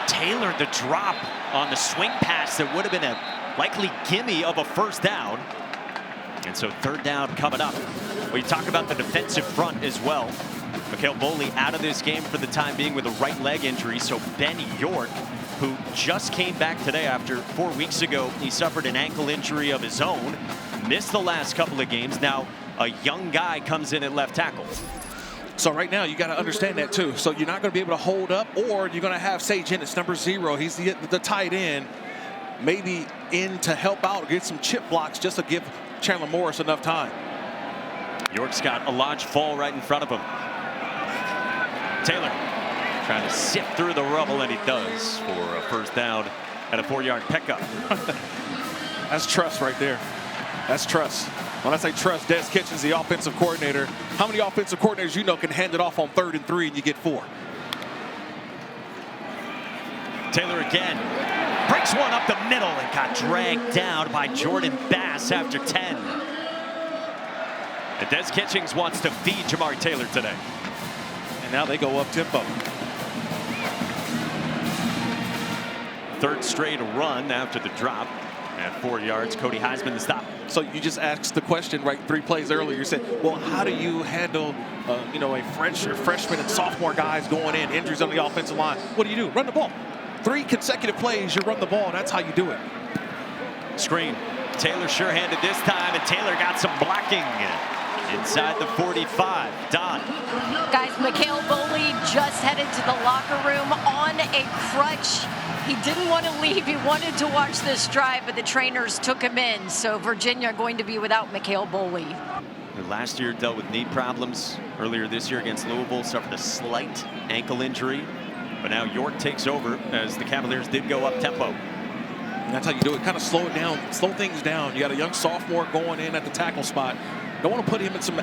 S1: Taylor, the drop on the swing pass that would have been a likely gimme of a first down. And so third down coming up. We talk about the defensive front as well. Mikhail Boley out of this game for the time being with a right leg injury. So Ben York, who just came back today after 4 weeks ago, he suffered an ankle injury of his own, missed the last couple of games. Now a young guy comes in at left tackle.
S2: So right now, you got to understand that too. So you're not going to be able to hold up, or you're going to have Sage Ennis, number 0. He's the tight end, maybe in to help out, get some chip blocks just to give Chandler Morris enough time.
S1: York's got a large fall right in front of him. Taylor trying to sift through the rubble, and he does for a first down and a 4-yard pickup.
S2: That's trust right there. That's trust. When I say trust, Des Kitchens, the offensive coordinator. How many offensive coordinators you know can hand it off on 3rd and 3 and you get 4?
S1: Taylor again breaks one up the middle and got dragged down by Jordan Bass after 10. And Des Kitchens wants to feed Jamari Taylor today.
S2: And now they go up tempo.
S1: Third straight run after the drop. At 4 yards, Cody Heisman the stop.
S2: So you just asked the question, right, 3 plays earlier. You said, well, how do you handle, a freshman and sophomore guys going in, injuries on the offensive line? What do? Run the ball. 3 consecutive plays, you run the ball. That's how you do it.
S1: Screen. Taylor sure-handed this time, and Taylor got some blocking inside the 45. Don.
S3: Guys, Mikhail Boley just headed to the locker room on a crutch. He didn't want to leave. He wanted to watch this drive, but the trainers took him in. So Virginia going to be without Mikhail Boley.
S1: Last year dealt with knee problems. Earlier this year against Louisville, suffered a slight ankle injury. But now York takes over as the Cavaliers did go up tempo.
S2: That's how you do it. Kind of slow it down, slow things down. You got a young sophomore going in at the tackle spot. Don't want to put him in some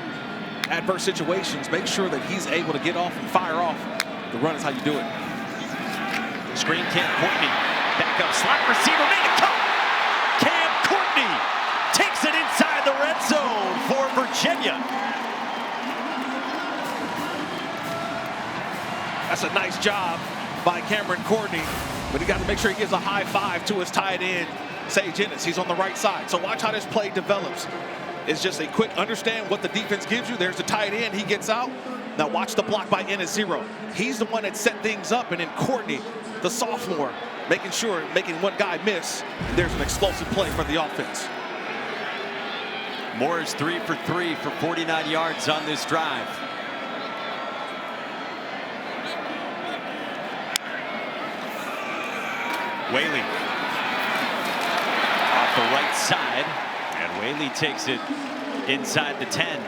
S2: adverse situations. Make sure that he's able to get off and fire off. The run is how you do it.
S1: Screen, Cam Courtney. Back up, slot receiver, made a cut. Cam Courtney takes it inside the red zone for Virginia.
S2: That's a nice job by Cameron Courtney, but he got to make sure he gives a high five to his tight end, Sage Ennis. He's on the right side. So watch how this play develops. It's just a quick understand what the defense gives you. There's the tight end. He gets out. Now watch the block by Ennis 0. He's the one that set things up, and then Courtney, the sophomore, making one guy miss. There's an explosive play for the offense.
S1: Morris 3 for 3 for 49 yards on this drive. Whaley off the right side, and Whaley takes it inside the 10.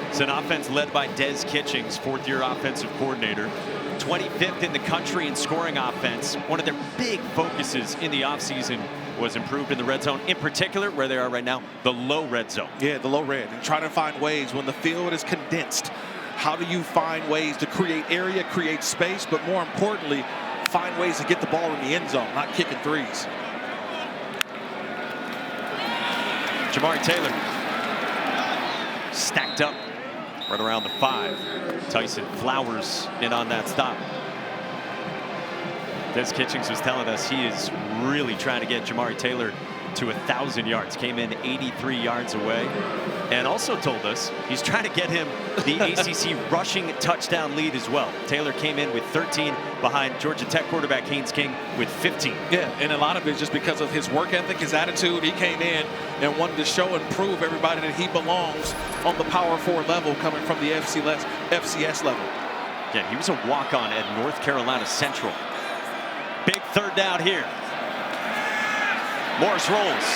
S1: It's an offense led by Des Kitchings, fourth-year offensive coordinator. 25th in the country in scoring offense. One of their big focuses in the offseason was improved in the red zone, in particular where they are right now, the low red zone.
S2: Yeah, the low red, and trying to find ways when the field is condensed. How do you find ways to create area, create space, but more importantly, find ways to get the ball in the end zone, not kicking threes.
S1: Jamari Taylor stacked up right around the 5. Tyson Flowers in on that stop. Des Kitchings was telling us he is really trying to get Jamari Taylor to 1,000 yards. Came in 83 yards away, and also told us he's trying to get him the ACC rushing touchdown lead as well. Taylor came in with 13 behind Georgia Tech quarterback Haynes King with 15.
S2: Yeah, and a lot of it is just because of his work ethic, his attitude. He came in and wanted to show and prove everybody that he belongs on the Power 4 level, coming from the FCS level.
S1: Yeah, he was a walk-on at North Carolina Central. Big third down here. Morris rolls.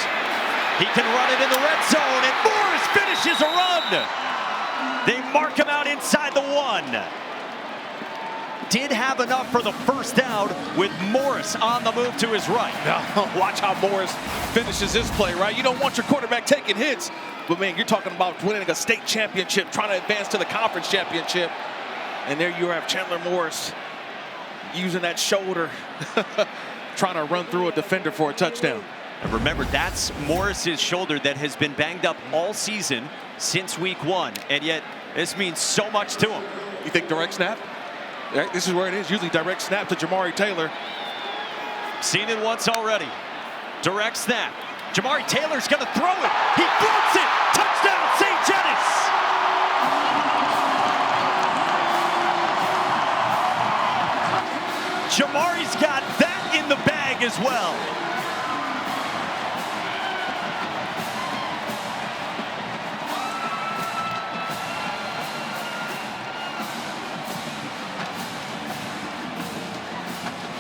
S1: He can run it in the red zone, and Morris finishes a run. They mark him out inside the 1. Did have enough for the first down with Morris on the move to his right.
S2: Now, watch how Morris finishes his play, right? You don't want your quarterback taking hits, but man, you're talking about winning a state championship, trying to advance to the conference championship, and there you have Chandler Morris using that shoulder, trying to run through a defender for a touchdown.
S1: And remember, that's Morris's shoulder that has been banged up all season since week 1, and yet this means so much to him.
S2: You think direct snap? Right, this is where it is, usually direct snap to Jamari Taylor.
S1: Seen it once already. Direct snap. Jamari Taylor's going to throw it. He floats it. Touchdown, St. Denis. Jamari's got that in the bag as well.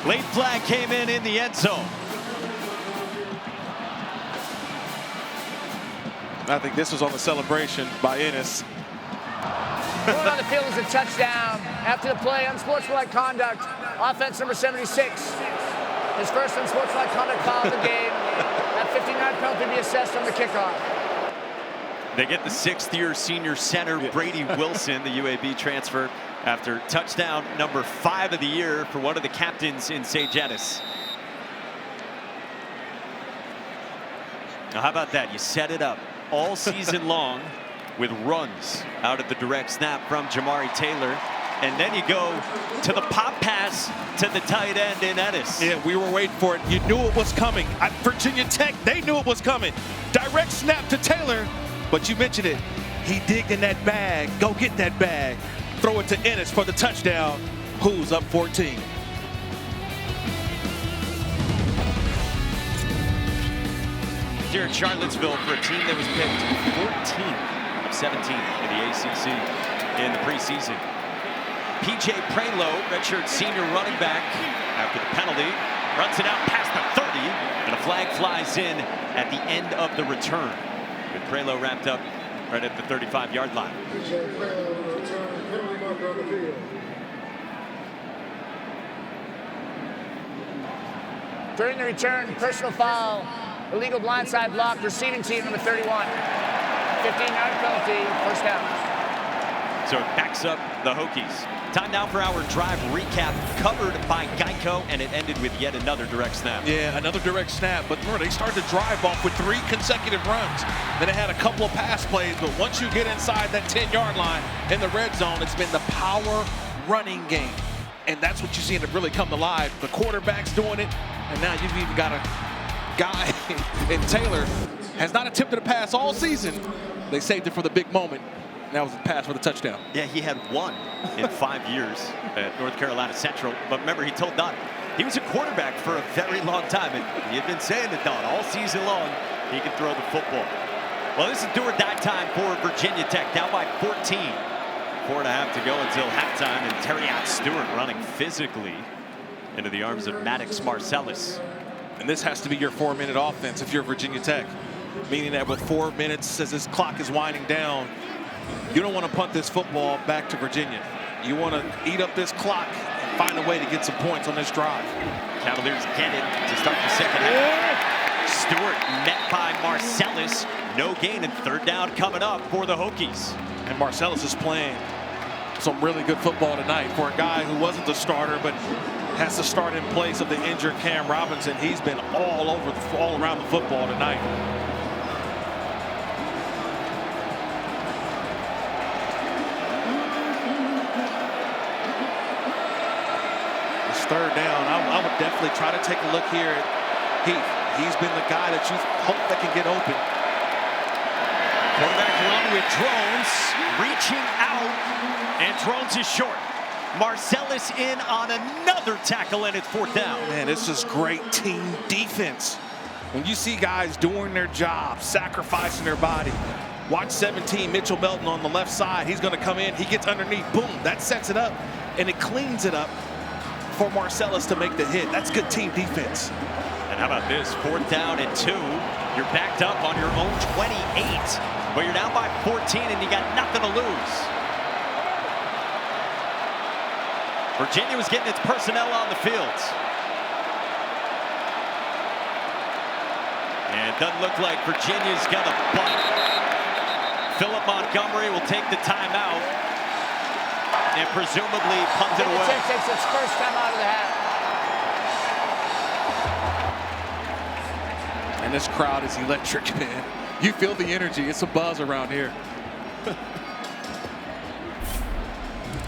S1: Late flag came in the end zone.
S2: I think this was on the celebration by Ennis.
S4: Moving on the field is a touchdown. After the play, unsportsmanlike conduct. Offense number 76. His first unsportsmanlike conduct foul of the game. That 59 penalty be assessed on the kickoff.
S1: They get the 6th-year senior center Brady Wilson, the UAB transfer, after touchdown number 5 of the year for one of the captains in St. Denis. Now, how about that? You set it up all season long with runs out of the direct snap from Jamari Taylor, and then you go to the pop pass to the tight end in Ennis.
S2: Yeah, we were waiting for it. You knew it was coming. At Virginia Tech, they knew it was coming. Direct snap to Taylor, but you mentioned it. He digged in that bag. Go get that bag. Throw it to Ennis for the touchdown. Who's up 14?
S1: Here in Charlottesville for a team that was picked 14 of 17 in the ACC in the preseason. PJ Prelo, redshirt senior running back, after the penalty, runs it out past the 30, and a flag flies in at the end of the return, with Prelo wrapped up right at the 35-yard line.
S4: During the return, personal foul, illegal blindside block, receiving team number 31. 15-yard penalty, first down.
S1: So it backs up the Hokies. Time now for our drive recap, covered by Geico, and it ended with yet another direct snap.
S2: Yeah, another direct snap, but remember, they started the drive off with 3 consecutive runs. Then they had a couple of pass plays, but once you get inside that 10-yard line in the red zone, it's been the power running game. And that's what you're seeing it really come to life. The quarterback's doing it, and now you've even got a guy in Taylor has not attempted a pass all season. They saved it for the big moment. And that was a pass for the touchdown.
S1: Yeah, he had 1 in 5 years at North Carolina Central. But remember, he told Dunn, He was a quarterback for a very long time, and he had been saying it, Don, all season long, he can throw the football. Well, this is do or die time for Virginia Tech, down by 14. 4.5 to go until halftime, and Terriot Stewart running physically into the arms of Maddox Marcellus.
S2: And this has to be your 4-minute offense if you're Virginia Tech, meaning that with 4 minutes as this clock is winding down, you don't want to punt this football back to Virginia. You want to eat up this clock and find a way to get some points on this drive.
S1: Cavaliers get it to start the second half. Stewart met by Marcellus. No gain, and third down coming up for the Hokies.
S2: And Marcellus is playing some really good football tonight for a guy who wasn't the starter but has to start in place of the injured Cam Robinson. He's been all around the football tonight. It's third down. I would definitely try to take a look here at Heath. He's been the guy that you hope that can get open.
S1: Quarterback run with Drones, reaching out, and Drones is short. Marcellus in on another tackle, and it's fourth down.
S2: Man, it's just great team defense. When you see guys doing their job, sacrificing their body. Watch 17, Mitchell Melton on the left side. He's going to come in. He gets underneath. Boom. That sets it up, and it cleans it up for Marcellus to make the hit. That's good team defense.
S1: And how about this? Fourth down and 2. You're backed up on your own 28, but you're down by 14, and you got nothing to lose. Virginia was getting its personnel on the field. And it doesn't look like Virginia's got a bunt. Philip Montgomery will take the timeout and presumably punt it away.
S4: Tech takes its first time out of the half.
S2: And this crowd is electric, man. You feel the energy. It's a buzz around here.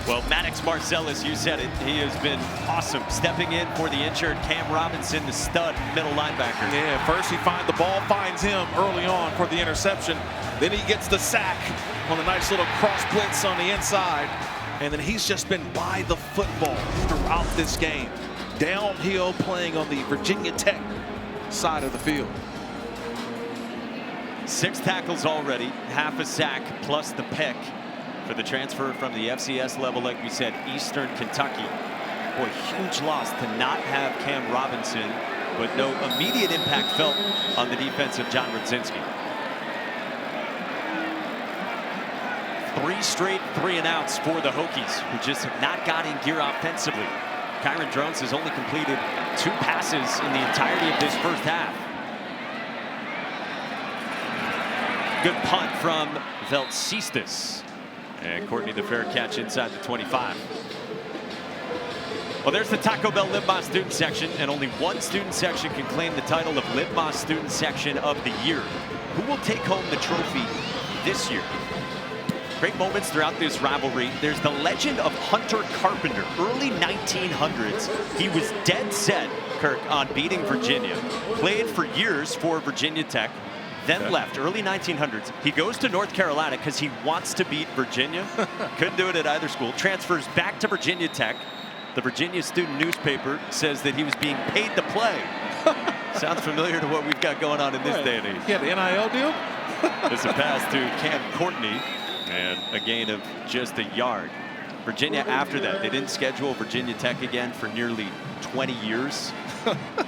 S1: Well, Maddox Marcellus, you said it. He has been awesome, stepping in for the injured Cam Robinson, the stud middle linebacker.
S2: Yeah, first the ball finds him early on for the interception. Then he gets the sack on a nice little cross blitz on the inside. And then he's just been by the football throughout this game. Downhill playing on the Virginia Tech side of the field.
S1: 6 tackles already, half a sack plus the pick for the transfer from the FCS level, like we said, Eastern Kentucky. Boy, huge loss to not have Cam Robinson, but no immediate impact felt on the defense of John Rudzinski. 3 straight 3-and-outs for the Hokies, who just have not got in gear offensively. Kyron Drones has only completed 2 passes in the entirety of this first half. Good punt from Veltsistis. And Courtney the fair catch inside the 25. Well, there's the Taco Bell Lib Mas student section, and only one student section can claim the title of Lib Mas student section of the year. Who will take home the trophy this year? Great moments throughout this rivalry. There's the legend of Hunter Carpenter. Early 1900s, he was dead set, Kirk, on beating Virginia. Played for years for Virginia Tech. Then left, early 1900s. He goes to North Carolina because he wants to beat Virginia. Couldn't do it at either school. Transfers back to Virginia Tech. The Virginia Student newspaper says that he was being paid to play. Sounds familiar to what we've got going on in this day and age.
S2: Yeah, the NIL deal?
S1: It's a pass to Cam Courtney, and a gain of just a yard. Virginia after that, they didn't schedule Virginia Tech again for nearly 20 years.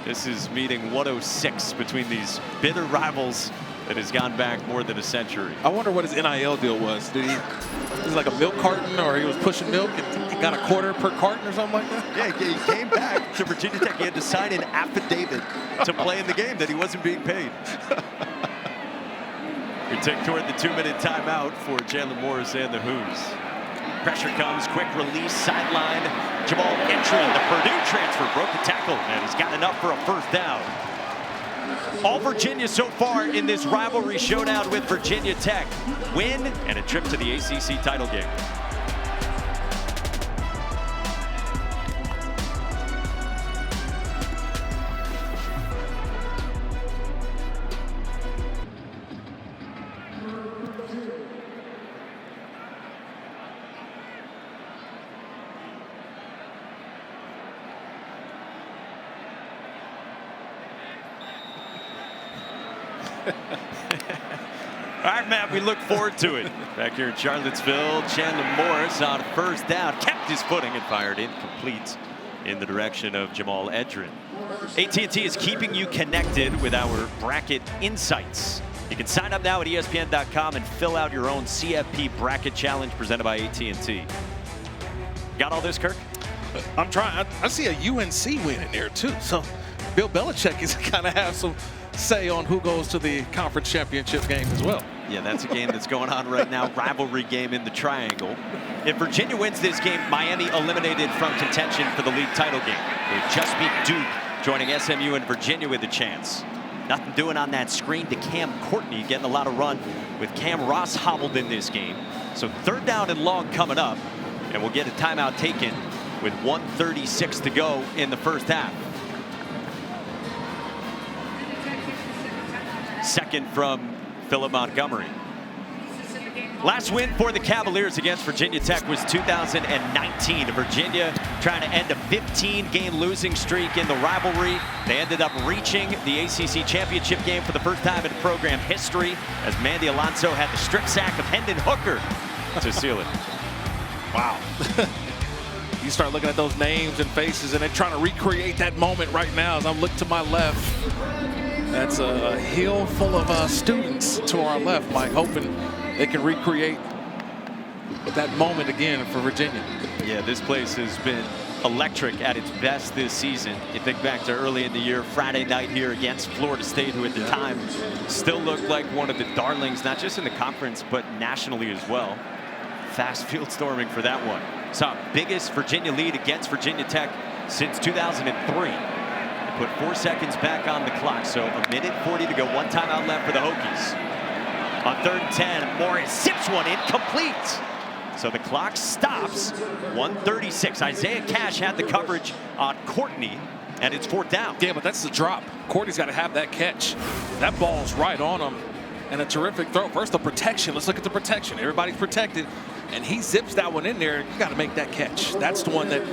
S1: This is meeting 106 between these bitter rivals that has gone back more than a century.
S2: I wonder what his NIL deal was. Did he was like a milk carton, or he was pushing milk and he got a quarter per carton or something like that?
S1: Yeah, he came back to Virginia Tech. He had to sign an affidavit to play in the game that he wasn't being paid. We take toward the 2-minute timeout for Chandler Morris and the Hoos. Pressure comes, quick release, sideline. Jamal Gentry, the Purdue transfer, broke the tackle, and he's got enough for a first down. All Virginia so far in this rivalry showdown with Virginia Tech. Win and a trip to the ACC title game. All right, Matt, we look forward to it. Back here in Charlottesville, Chandler Morris on first down, kept his footing and fired incomplete in the direction of Jamal Edrin. AT&T is keeping you connected with our bracket insights. You can sign up now at ESPN.com and fill out your own CFP bracket challenge presented by AT&T. Got all this, Kirk?
S2: I'm trying. I see a UNC win in there, too. So Bill Belichick is kind of have some say on who goes to the conference championship game as well.
S1: Yeah, that's a game that's going on right now. Rivalry game in the Triangle. If Virginia wins this game, Miami eliminated from contention for the league title game. They just beat Duke, joining SMU and Virginia with a chance. Nothing doing on that screen to Cam Courtney, getting a lot of run with Cam Ross hobbled in this game. So third down and long coming up, and we'll get a timeout taken with 1:36 to go in the first half. Second from Philip Montgomery. Last win for the Cavaliers against Virginia Tech was 2019. Virginia trying to end a 15-game losing streak in the rivalry. They ended up reaching the ACC Championship game for the first time in program history as Mandy Alonso had the strip sack of Hendon Hooker to seal it.
S2: Wow. You start looking at those names and faces and then trying to recreate that moment right now as I'm looking to my left. That's a hill full of students to our left, Mike, hoping they can recreate that moment again for Virginia.
S1: Yeah, this place has been electric at its best this season. You think back to early in the year, Friday night here against Florida State, who at the time still looked like one of the darlings, not just in the conference, but nationally as well. Fast field storming for that one. Saw biggest Virginia lead against Virginia Tech since 2003. They put 4 seconds back on the clock, so a minute 40 to go. One timeout left for the Hokies. On 3rd and 10, Morris zips one in, complete. So the clock stops, 1:36. Isaiah Cash had the coverage on Courtney, and it's 4th down.
S2: Yeah, but that's the drop. Courtney's got to have that catch. That ball's right on him, and a terrific throw. First, the protection. Let's look at the protection. Everybody's protected, and he zips that one in there. You got to make that catch. That's the one that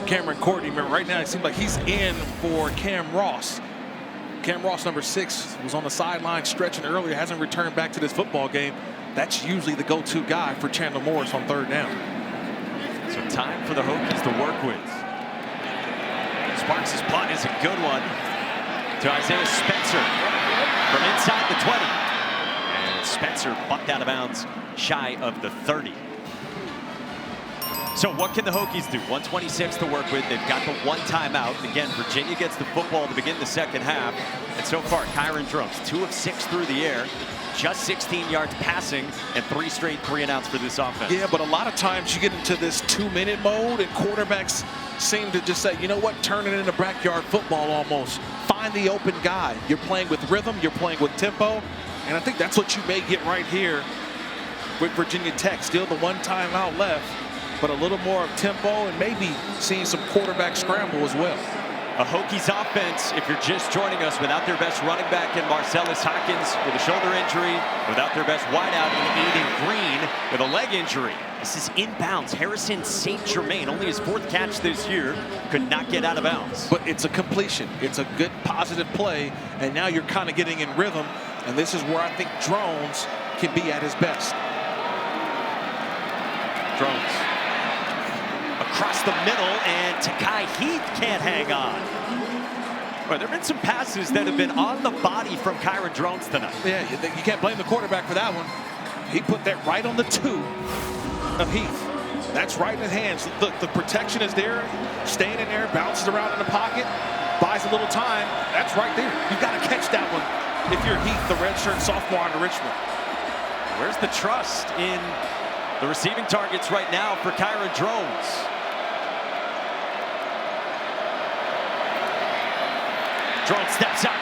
S2: Cameron Courtney, remember, right now it seems like he's in for Cam Ross. Cam Ross, number 6, was on the sideline stretching earlier, hasn't returned back to this football game. That's usually the go-to guy for Chandler Morris on 3rd down.
S1: So time for the Hokies to work with. Sparks' punt is a good one to Isaiah Spencer from inside the 20. And Spencer bumped out of bounds shy of the 30. So what can the Hokies do? 1:26 to work with. They've got the one timeout. Again, Virginia gets the football to begin the second half. And so far, Kyron Drums, 2 of 6 through the air, just 16 yards passing, and 3 straight 3-and-outs for this offense.
S2: Yeah, but a lot of times you get into this 2-minute mode, and quarterbacks seem to just say, you know what, turn it into backyard football almost. Find the open guy. You're playing with rhythm, you're playing with tempo, and I think that's what you may get right here with Virginia Tech. Still the one timeout left, but a little more of tempo and maybe seeing some quarterback scramble as well.
S1: A Hokies offense, if you're just joining us, without their best running back in Marcellus Hawkins with a shoulder injury, without their best wideout in Aiden Green with a leg injury. This is inbounds. Harrison St. Germain, only his 4th catch this year, could not get out of bounds.
S2: But it's a completion. It's a good positive play, and now you're kind of getting in rhythm, and this is where I think Drones can be at his best.
S1: Drones across the middle, and Takai Heath can't hang on. Well, there have been some passes that have been on the body from Kyron Drones tonight.
S2: Yeah, you can't blame the quarterback for that one. He put that right on the 2 of Heath. That's right in his hands. Look, the protection is there, staying in there, bounces around in the pocket, buys a little time. That's right there. You've got to catch that one if you're Heath, the redshirt sophomore out of Richmond.
S1: Where's the trust in the receiving targets right now for Kyron Drones? Drones steps up,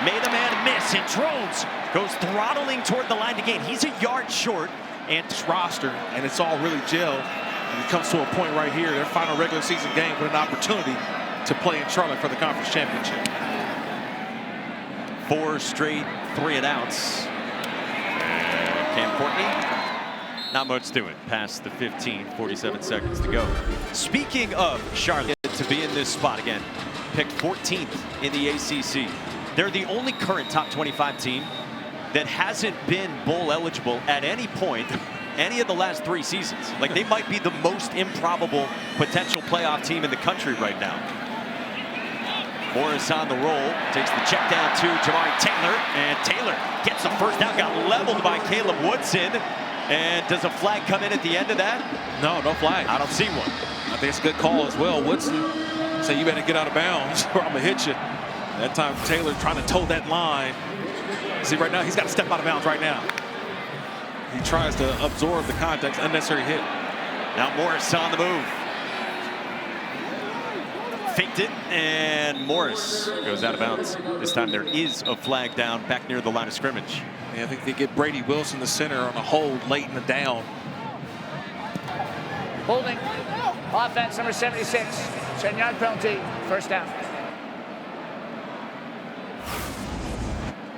S1: made a man miss, and Drones goes throttling toward the line to gain. He's a yard short, and
S2: this roster, and it's all really gelled. And it comes to a point right here, their final regular season game with an opportunity to play in Charlotte for the conference championship.
S1: 4 straight 3-and-outs. Cam Courtney, not much doing past the 15, 47 seconds to go. Speaking of Charlotte, to be in this spot again, picked 14th in the ACC. They're the only current top 25 team that hasn't been bowl eligible at any point any of the last 3 seasons. Like, they might be the most improbable potential playoff team in the country right now. Morris on the roll, takes the check down to Jamari Taylor, and Taylor gets the first down, got leveled by Caleb Woodson. And does a flag come in at the end of that?
S2: No flag.
S1: I don't see one.
S2: I think it's a good call as well. Woodson say, you better get out of bounds or I'm gonna hit you. That time Taylor trying to toe that line. See, right now he's got to step out of bounds right now. He tries to absorb the context, unnecessary hit.
S1: Now Morris on the move. Faked it, and Morris goes out of bounds. This time there is a flag down back near the line of scrimmage.
S2: Yeah, I think they get Brady Wilson, the center, on a hold late in the down.
S4: Holding. Offense number 76. 10-yard penalty. First down.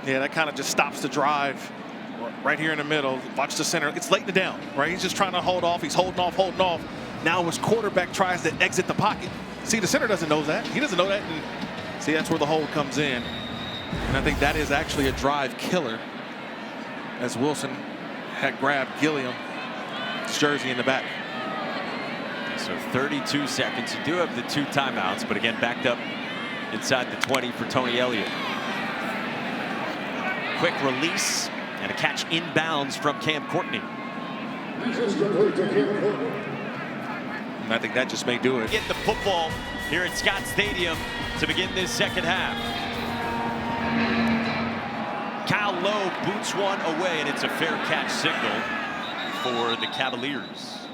S2: Yeah, that kind of just stops the drive right here in the middle. Watch the center. It's late in the down, right? He's just trying to hold off. He's holding off. Now his quarterback tries to exit the pocket. See, the center doesn't know that. He doesn't know that. And see, that's where the hold comes in. And I think that is actually a drive killer, as Wilson had grabbed Gilliam's jersey in the back.
S1: So 32 seconds. You do have the 2 timeouts, but again, backed up inside the 20 for Tony Elliott. Quick release and a catch inbounds from Cam Courtney.
S2: And I think that just may do it.
S1: Get the football here at Scott Stadium to begin this second half. Kyle Lowe boots one away, and it's a fair catch signal for the Cavaliers.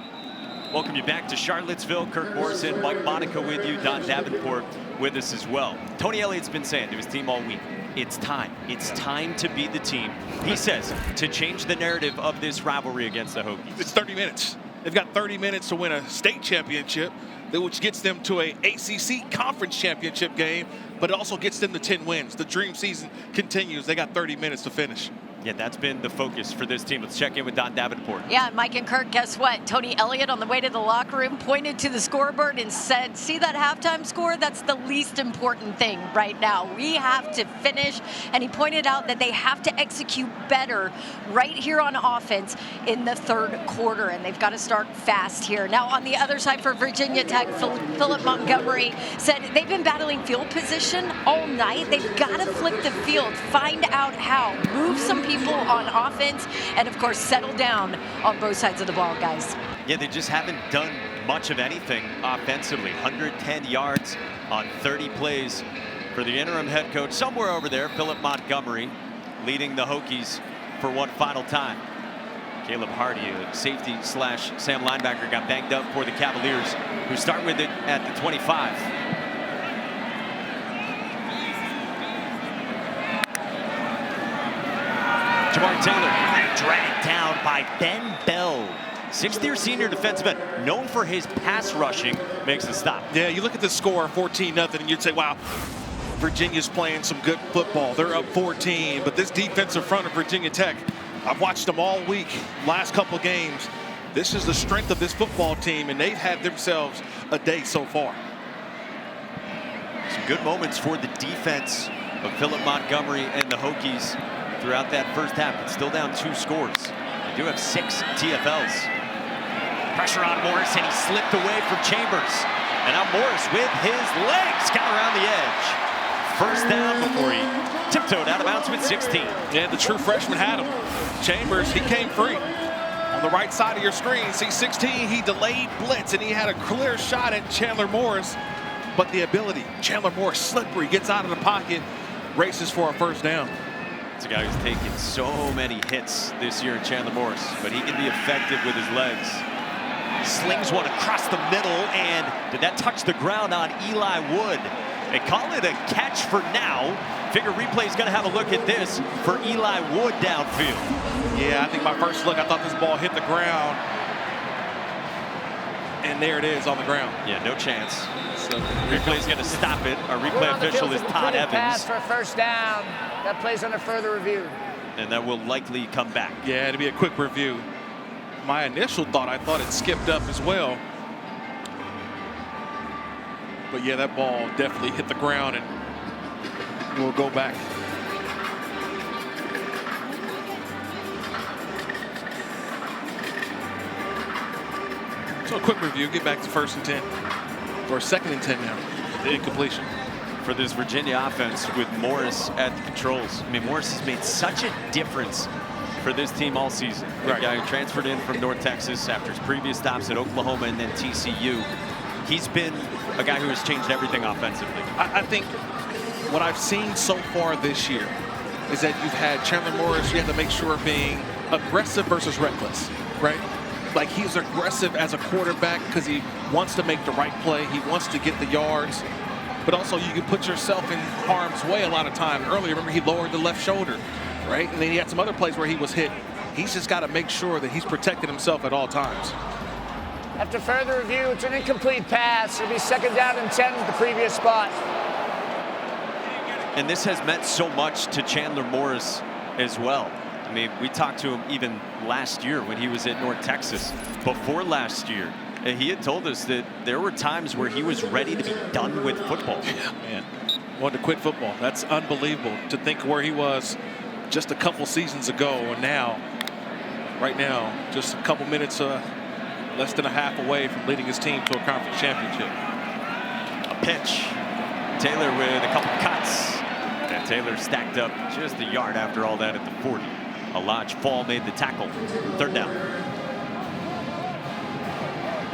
S1: Welcome you back to Charlottesville. Kirk Morrison, Mike Monica with you, Don Davenport with us as well. Tony Elliott's been saying to his team all week, it's time. It's time to be the team, he says, to change the narrative of this rivalry against the Hokies.
S2: It's 30 minutes. They've got 30 minutes to win a state championship, which gets them to a ACC conference championship game, but it also gets them to 10 wins. The dream season continues. They got 30 minutes to finish.
S1: Yeah, that's been the focus for this team. Let's check in with Don Davenport.
S3: Yeah, Mike and Kirk, guess what? Tony Elliott on the way to the locker room pointed to the scoreboard and said, see that halftime score? That's the least important thing right now. We have to finish. And he pointed out that they have to execute better right here on offense in the 3rd quarter. And they've got to start fast here. Now, on the other side for Virginia Tech, Philip Montgomery said they've been battling field position all night. They've got to flip the field, find out how, move some people on offense, and of course settle down on both sides of the ball, guys.
S1: Yeah, they just haven't done much of anything offensively. 110 yards on 30 plays for the interim head coach somewhere over there, Philip Montgomery, leading the Hokies for one final time. Caleb Hardy, a safety slash Sam linebacker, got banged up for the Cavaliers, who start with it at the 25. Jamari Taylor dragged down by Ben Bell. 6th-year senior defensive end, known for his pass rushing, makes the stop.
S2: Yeah, you look at the score, 14-0, and you'd say, wow, Virginia's playing some good football. They're up 14, but this defensive front of Virginia Tech, I've watched them all week, last couple games. This is the strength of this football team, and they've had themselves a day so far.
S1: Some good moments for the defense of Philip Montgomery and the Hokies throughout that first half, but still down 2 scores. They do have 6 TFLs. Pressure on Morris, and he slipped away from Chambers. And now Morris with his legs got around the edge. First down before he tiptoed out of bounds with 16.
S2: Yeah, the true freshman had him. Chambers, he came free. On the right side of your screen, see 16, he delayed blitz, and he had a clear shot at Chandler Morris. But the ability, Chandler Morris slippery, gets out of the pocket, races for a first down.
S1: It's a guy who's taken so many hits this year, Chandler Morris, but he can be effective with his legs. Slings one across the middle, and did that touch the ground on Eli Wood? They call it a catch for now. Figure replay's going to have a look at this for Eli Wood downfield.
S2: Yeah, I think my first look, I thought this ball hit the ground, and there it is on the ground.
S1: Yeah, no chance. So replay's going to stop it. Our replay official is Todd Evans.
S4: Pass for a first down. That plays under further review.
S1: And that will likely come back.
S2: Yeah, it'll be a quick review. My initial thought, I thought it skipped up as well. But yeah, that ball definitely hit the ground, and we'll go back. So a quick review. Get back to 1st and 10. Or 2nd and 10 now. The incompletion.
S1: For this Virginia offense with Morris at the controls. I mean, Morris has made such a difference for this team all season. The guy who transferred in from North Texas after his previous stops at Oklahoma and then TCU. He's been a guy who has changed everything offensively.
S2: I think what I've seen so far this year is that you've had Chandler Morris, you have to make sure being aggressive versus reckless, right? Like he's aggressive as a quarterback because he wants to make the right play. He wants to get the yards. But also you can put yourself in harm's way a lot of times. Earlier, remember, he lowered the left shoulder, right? And then he had some other plays where he was hit. He's just got to make sure that he's protecting himself at all times.
S4: After further review, it's an incomplete pass. It'll be 2nd down and 10 at the previous spot.
S1: And this has meant so much to Chandler Morris as well. I mean, we talked to him even last year when he was at North Texas. Before last year, he had told us that there were times where he was ready to be done with football.
S2: Man, wanted to quit football. That's unbelievable to think where he was just a couple seasons ago, and now, right now, just a couple minutes, less than a half away from leading his team to a conference championship.
S1: A pitch. Taylor with a couple cuts. And Taylor stacked up just a yard after all that at the 40. A Lodge Fall made the tackle. 3rd down.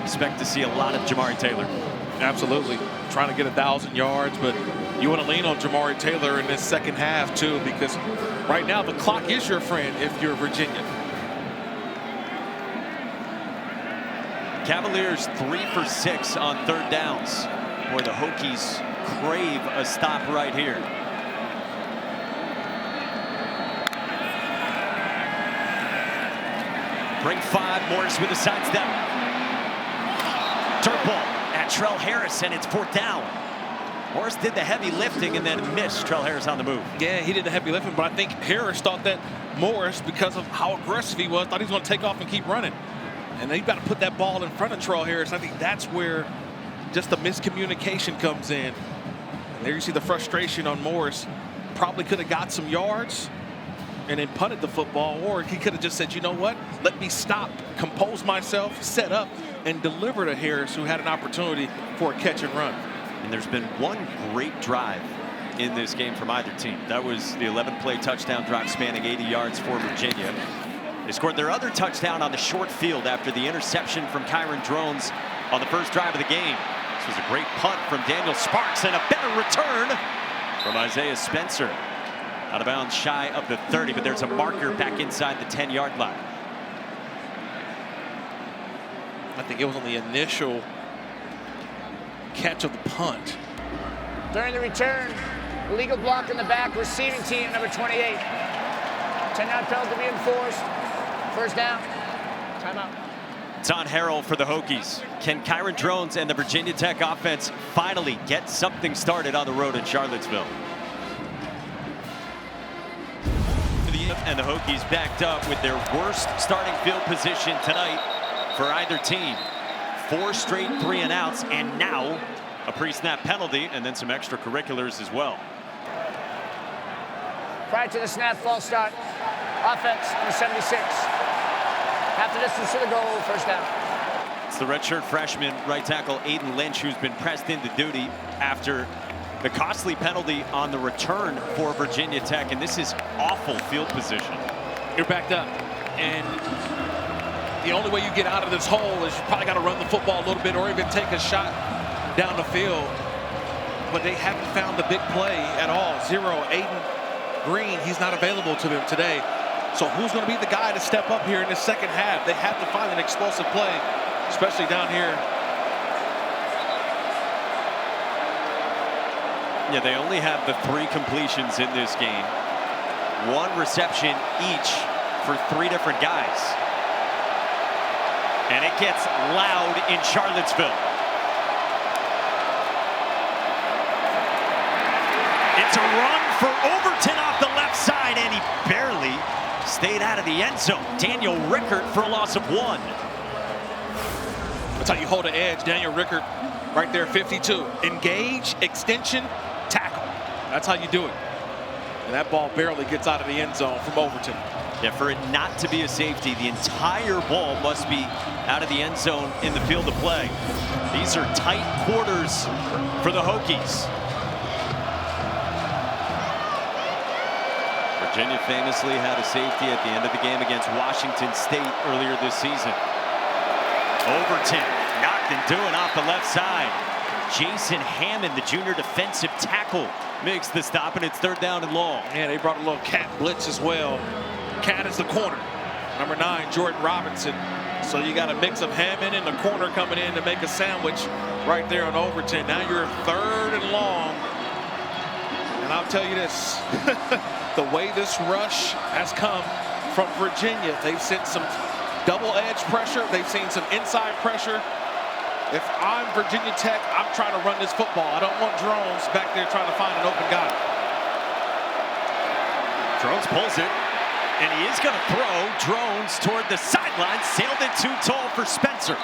S1: Expect to see a lot of Jamari Taylor.
S2: Absolutely. Trying to get 1,000 yards, but you want to lean on Jamari Taylor in this second half too, because right now the clock is your friend if you're Virginia.
S1: Cavaliers 3 for 6 on 3rd downs. Boy, the Hokies crave a stop right here. Bring 5, Morris with a sidestep. Dirt ball at Trell Harris, and it's 4th down. Morris did the heavy lifting and then missed. Trell Harris on the move.
S2: Yeah, he did the heavy lifting, but I think Harris thought that Morris, because of how aggressive he was, thought he was going to take off and keep running. And they've got to put that ball in front of Trell Harris. I think that's where just the miscommunication comes in. And there you see the frustration on Morris. Probably could have got some yards and then punted the football, or he could have just said, you know what, let me stop, compose myself, set up, and deliver to Harris, who had an opportunity for a catch and run.
S1: And there's been one great drive in this game from either team. That was the 11-play touchdown drive spanning 80 yards for Virginia. They scored their other touchdown on the short field after the interception from Kyron Drones on the first drive of the game. This was a great punt from Daniel Sparks and a better return from Isaiah Spencer. Out of bounds shy of the 30, but there's a marker back inside the 10-yard line.
S2: I think it was on the initial catch of the punt.
S4: During the return, illegal block in the back, receiving team number 28. 10-yard penalty to be enforced. 1st down. Timeout.
S1: It's on Harrell for the Hokies. Can Kyron Drones and the Virginia Tech offense finally get something started on the road in Charlottesville? And the Hokies backed up with their worst starting field position tonight for either team. 4 straight 3-and-outs, and now a pre-snap penalty and then some extracurriculars as well.
S4: Prior to the snap, false start. Offense, number 76. Half the distance to the goal, 1st down.
S1: It's the redshirt freshman right tackle Aiden Lynch, who's been pressed into duty after the costly penalty on the return for Virginia Tech, and this is awful field position.
S2: You're backed up, and the only way you get out of this hole is you probably got to run the football a little bit or even take a shot down the field. But they haven't found the big play at all. 0, Aiden Green, he's not available to them today. So who's going to be the guy to step up here in this second half? They have to find an explosive play, especially down here.
S1: Yeah, they only have the 3 completions in this game. 1 reception each for 3 different guys. And it gets loud in Charlottesville. It's a run for Overton off the left side, and he barely stayed out of the end zone. Daniel Rickert for a loss of 1.
S2: That's how you hold an edge. Daniel Rickert right there, 52. Engage, extension, tackle. That's how you do it. And that ball barely gets out of the end zone from Overton.
S1: Yeah, for it not to be a safety, the entire ball must be out of the end zone in the field of play. These are tight quarters for the Hokies. Virginia famously had a safety at the end of the game against Washington State earlier this season. Overton knocked and doing off the left side. Jason Hammond, the junior defensive tackle, makes the stop, and it's 3rd down and long.
S2: Yeah, they brought a little cat blitz as well. Cat is the corner. Number 9, Jordan Robinson. So you got a mix of Hammond and the corner coming in to make a sandwich right there on Overton. Now you're 3rd and long. And I'll tell you this, the way this rush has come from Virginia, they've sent some double-edge pressure. They've seen some inside pressure. If I'm Virginia Tech, I'm trying to run this football. I don't want Drones back there trying to find an open guy.
S1: Drones pulls it, and he is going to throw. Drones toward the sideline, sailed it too tall for Spencer.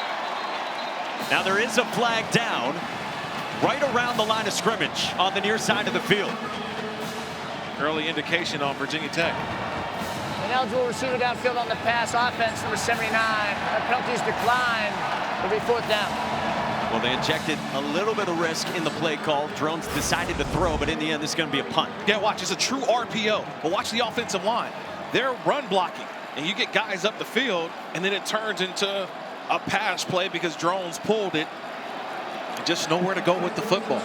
S1: Now there is a flag down right around the line of scrimmage on the near side of the field.
S2: Early indication on Virginia Tech.
S4: An eligible receiver downfield on the pass. Offense, number 79. That penalty's declined. It'll be 4th down.
S1: Well, they injected a little bit of risk in the play call. Drones decided to throw, but in the end, this is going to be a punt.
S2: Yeah, watch. It's a true RPO. But watch the offensive line. They're run blocking, and you get guys up the field, and then it turns into a pass play because Drones pulled it. And just nowhere to go with the football.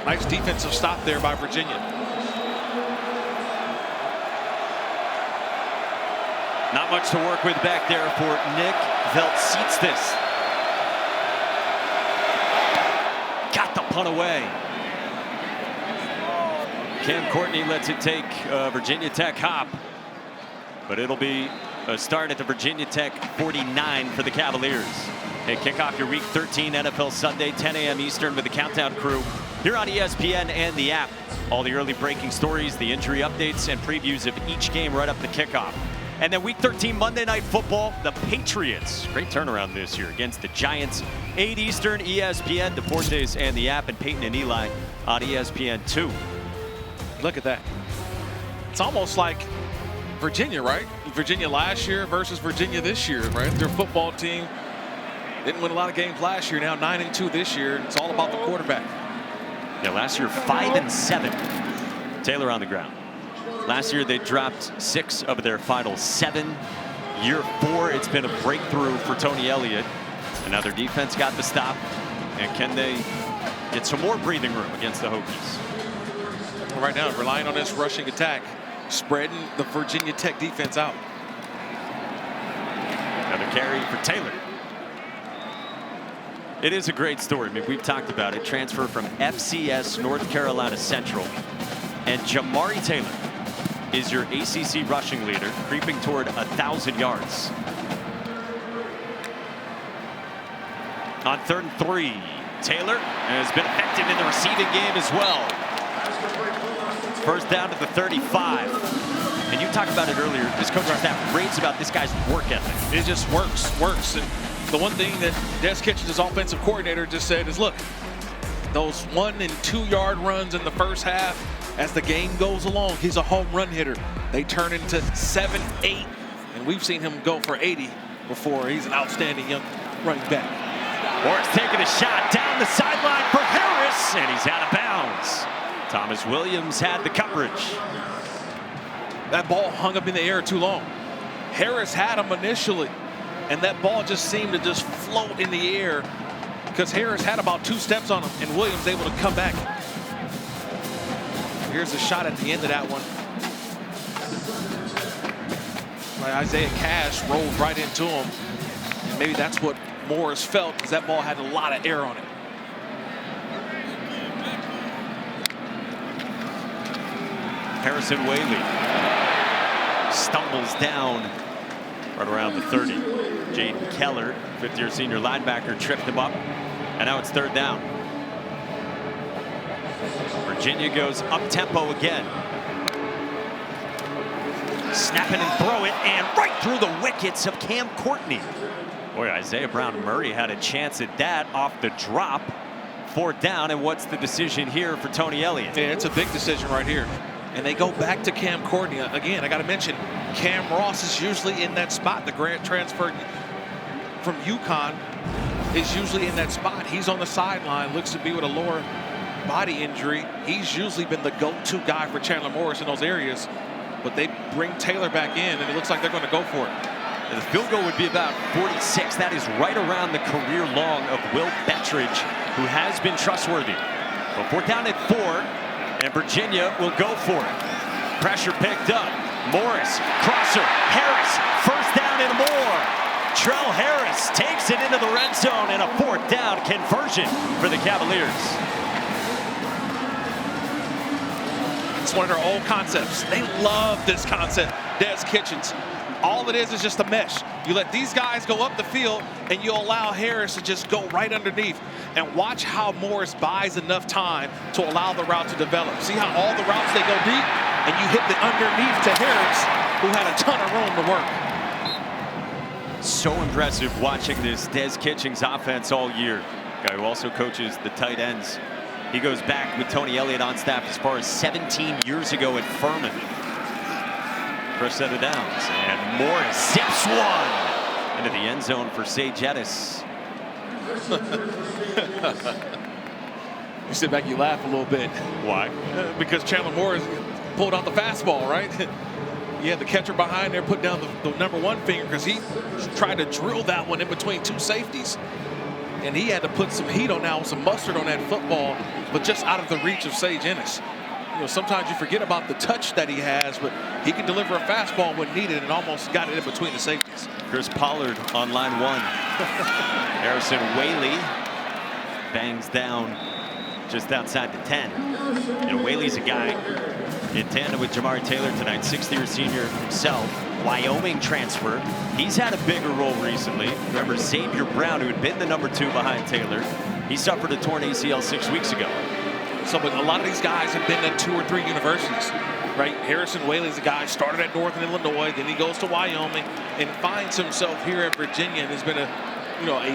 S2: Nice defensive stop there by Virginia.
S1: Not much to work with back there for Nick Veltsitstis. Got the punt away. Cam Courtney lets it take Virginia Tech hop. But it'll be a start at the Virginia Tech 49 for the Cavaliers. Hey, kick off your Week 13 NFL Sunday, 10 a.m. Eastern with the Countdown crew here on ESPN and the app. All the early breaking stories, the injury updates, and previews of each game right up to kickoff. And then Week 13 Monday Night Football, the Patriots. Great turnaround this year against the Giants. 8 Eastern, ESPN, Deportes, and the app, and Peyton and Eli on ESPN2.
S2: Look at that. It's almost like Virginia, right? Virginia last year versus Virginia this year, right? Their football team didn't win a lot of games last year. Now 9-2 this year. It's all about the quarterback.
S1: Yeah, last year 5-7. Taylor on the ground. Last year they dropped 6 of their final 7. Year 4, it's been a breakthrough for Tony Elliott. And now their defense got the stop. And can they get some more breathing room against the Hokies?
S2: Right now, relying on this rushing attack, spreading the Virginia Tech defense out.
S1: Another carry for Taylor. It is a great story. I mean, we've talked about it. Transfer from FCS North Carolina Central. And Jamari Taylor is your ACC rushing leader, creeping toward 1,000 yards. On 3rd and 3, Taylor has been effective in the receiving game as well. 1st down to the 35. And you talked about it earlier. This coaching staff raves about this guy's work ethic.
S2: It just works. And the one thing that Des Kitchens' offensive coordinator just said is, look, those 1- and 2-yard runs in the first half, as the game goes along, he's a home run hitter. They turn into 7, 8, and we've seen him go for 80 before. He's an outstanding young running back.
S1: Morris taking a shot down the sideline for Harris, and he's out of bounds. Thomas Williams had the coverage.
S2: That ball hung up in the air too long. Harris had him initially, and that ball just seemed to just float in the air because Harris had about 2 steps on him, and Williams able to come back. Here's a shot at the end of that one. Isaiah Cash rolled right into him, and maybe that's what Morris felt, because that ball had a lot of air on it.
S1: Harrison Whaley stumbles down right around the 30. Jaden Keller, 5th-year senior linebacker, tripped him up, and now it's 3rd down. Virginia goes up-tempo again. Snap it and throw it, and right through the wickets of Cam Courtney. Boy, Isaiah Brown-Murray had a chance at that off the drop. 4th down, and what's the decision here for Tony Elliott?
S2: Yeah, it's a big decision right here. and they go back to Cam Courtney. Again, I got to mention, Cam Ross is usually in that spot. The grad transfer from UConn is usually in that spot. He's on the sideline, looks to be with a lower body injury. He's usually been the go-to guy for Chandler Morris in those areas, but they bring Taylor back in, and it looks like they're going to go for it.
S1: And the field goal would be about 46. That is right around the career long of Will Bettridge, who has been trustworthy. But we're down at 4, and Virginia will go for it. Pressure picked up. Morris, crosser, Harris, first down and more. Trell Harris takes it into the red zone, and a 4th down conversion for the Cavaliers.
S2: It's one of their old concepts. They love this concept, Des Kitchens. All it is just a mesh. You let these guys go up the field, and you allow Harris to just go right underneath. And watch how Morris buys enough time to allow the route to develop. See how all the routes, they go deep, and you hit the underneath to Harris, who had a ton of room to work.
S1: So impressive watching this Des Kitchens offense all year. Guy who also coaches the tight ends. He goes back with Tony Elliott on staff as far as 17 years ago at Furman. First set of downs, and Morris zips one into the end zone for Sage Ettis.
S2: You sit back, you laugh a little bit.
S1: Why?
S2: Because Chandler Morris pulled out the fastball, right? You had the catcher behind there put down the number 1 finger because he tried to drill that one in between 2 safeties. And he had to put some heat on that, with some mustard on that football, but just out of the reach of Sage Ennis. You know, sometimes you forget about the touch that he has, but he can deliver a fastball when needed, and almost got it in between the safeties.
S1: Chris Pollard on line 1. Harrison Whaley bangs down just outside the 10. You know, Whaley's a guy in tandem with Jamari Taylor tonight, 6th-year senior himself. Wyoming transfer. He's had a bigger role recently. Remember Xavier Brown, who had been the number 2 behind Taylor. He suffered a torn ACL 6 weeks ago.
S2: So, but a lot of these guys have been at 2 or 3 universities, right? Harrison Whaley's a guy, started at Northern Illinois, then he goes to Wyoming and finds himself here at Virginia, and has been a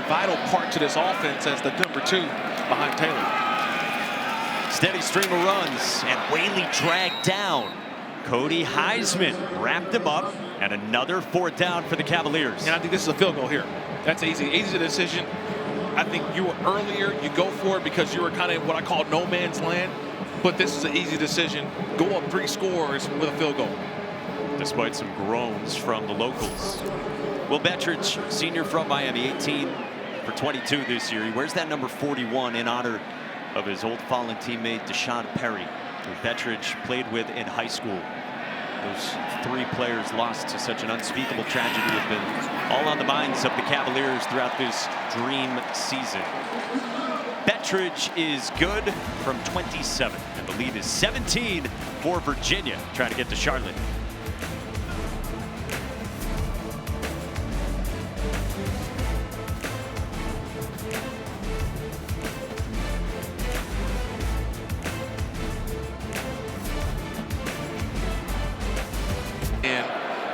S2: vital part to this offense as the number 2 behind Taylor.
S1: Steady stream of runs, and Whaley dragged down. Cody Heisman wrapped him up, and another 4th down for the Cavaliers.
S2: And I think this is a field goal here. That's easy decision. I think you were earlier, you go for it because you were kind of what I call no man's land, but this is an easy decision. Go up 3 scores with a field goal.
S1: Despite some groans from the locals. Will Bettridge, senior from Miami, 18 for 22 this year. He wears that number 41 in honor of his old fallen teammate Deshaun Perry, who Bettridge played with in high school. Those 3 players lost to such an unspeakable tragedy have been all on the minds of the Cavaliers throughout this dream season. Bettridge is good from 27, and the lead is 17 for Virginia, trying to get to Charlotte.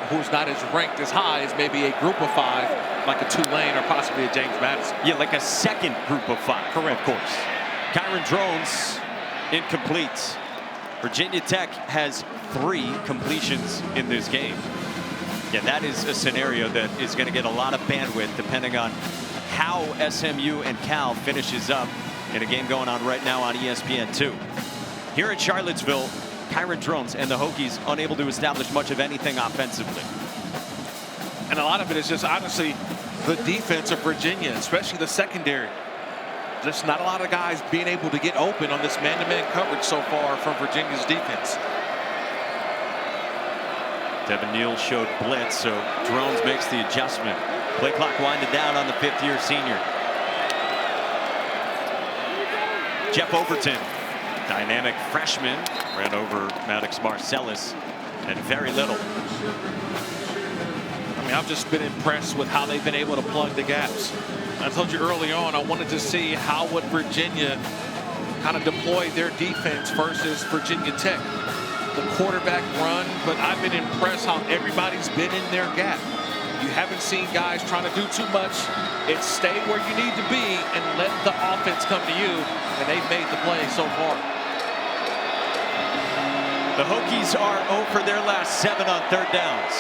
S2: Who's not as ranked as high as maybe a group of 5, like a Tulane or possibly a James Madison.
S1: Yeah, like a second group of 5. Correct. Of course. Kyron Drones, incomplete. Virginia Tech has 3 completions in this game. Yeah, that is a scenario that is going to get a lot of bandwidth depending on how SMU and Cal finishes up in a game going on right now on ESPN2. Here in Charlottesville, Kyron Drones and the Hokies unable to establish much of anything offensively.
S2: And a lot of it is just honestly the defense of Virginia, especially the secondary. There's not a lot of guys being able to get open on this man-to-man coverage so far from Virginia's defense.
S1: Devin Neal showed blitz, so Drones makes the adjustment. Play clock winded down on the 5th-year senior. Jeff Overton, dynamic freshman, ran over Maddox Marcellus, and very little.
S2: I mean, I've just been impressed with how they've been able to plug the gaps. I told you early on, I wanted to see how would Virginia kind of deploy their defense versus Virginia Tech. The quarterback run, but I've been impressed how everybody's been in their gap. You haven't seen guys trying to do too much. It's stay where you need to be and let the offense come to you, and they've made the play so far.
S1: The Hokies are 0 for their last 7 on third downs.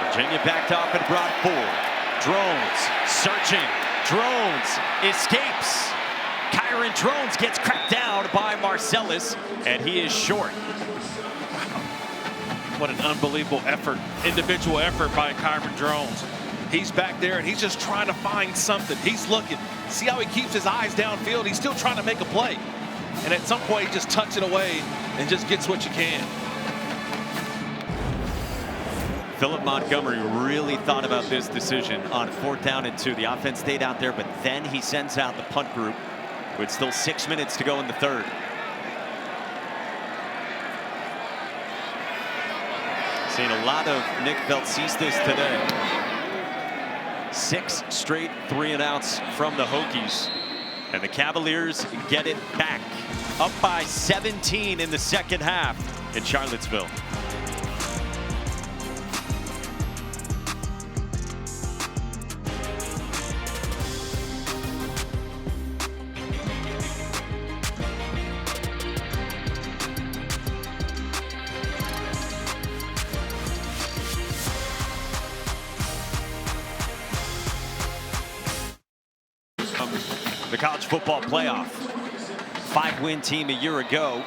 S1: Virginia backed off and brought 4. Drones searching. Drones escapes. Kyron Drones gets cracked down by Marcellus, and he is short.
S2: What an unbelievable effort, individual effort by Kyron Drones. He's back there and he's just trying to find something. He's looking. See how he keeps his eyes downfield? He's still trying to make a play. And at some point, he just tucks it away and just gets what you can.
S1: Philip Montgomery really thought about this decision on 4th down and 2. The offense stayed out there, but then he sends out the punt group with still 6 minutes to go in the third. Seen a lot of Nick Veltsistas today. 6 straight 3-and-outs from the Hokies. And the Cavaliers get it back. Up by 17 in the second half in Charlottesville. The college football playoff. 5-win team a year ago,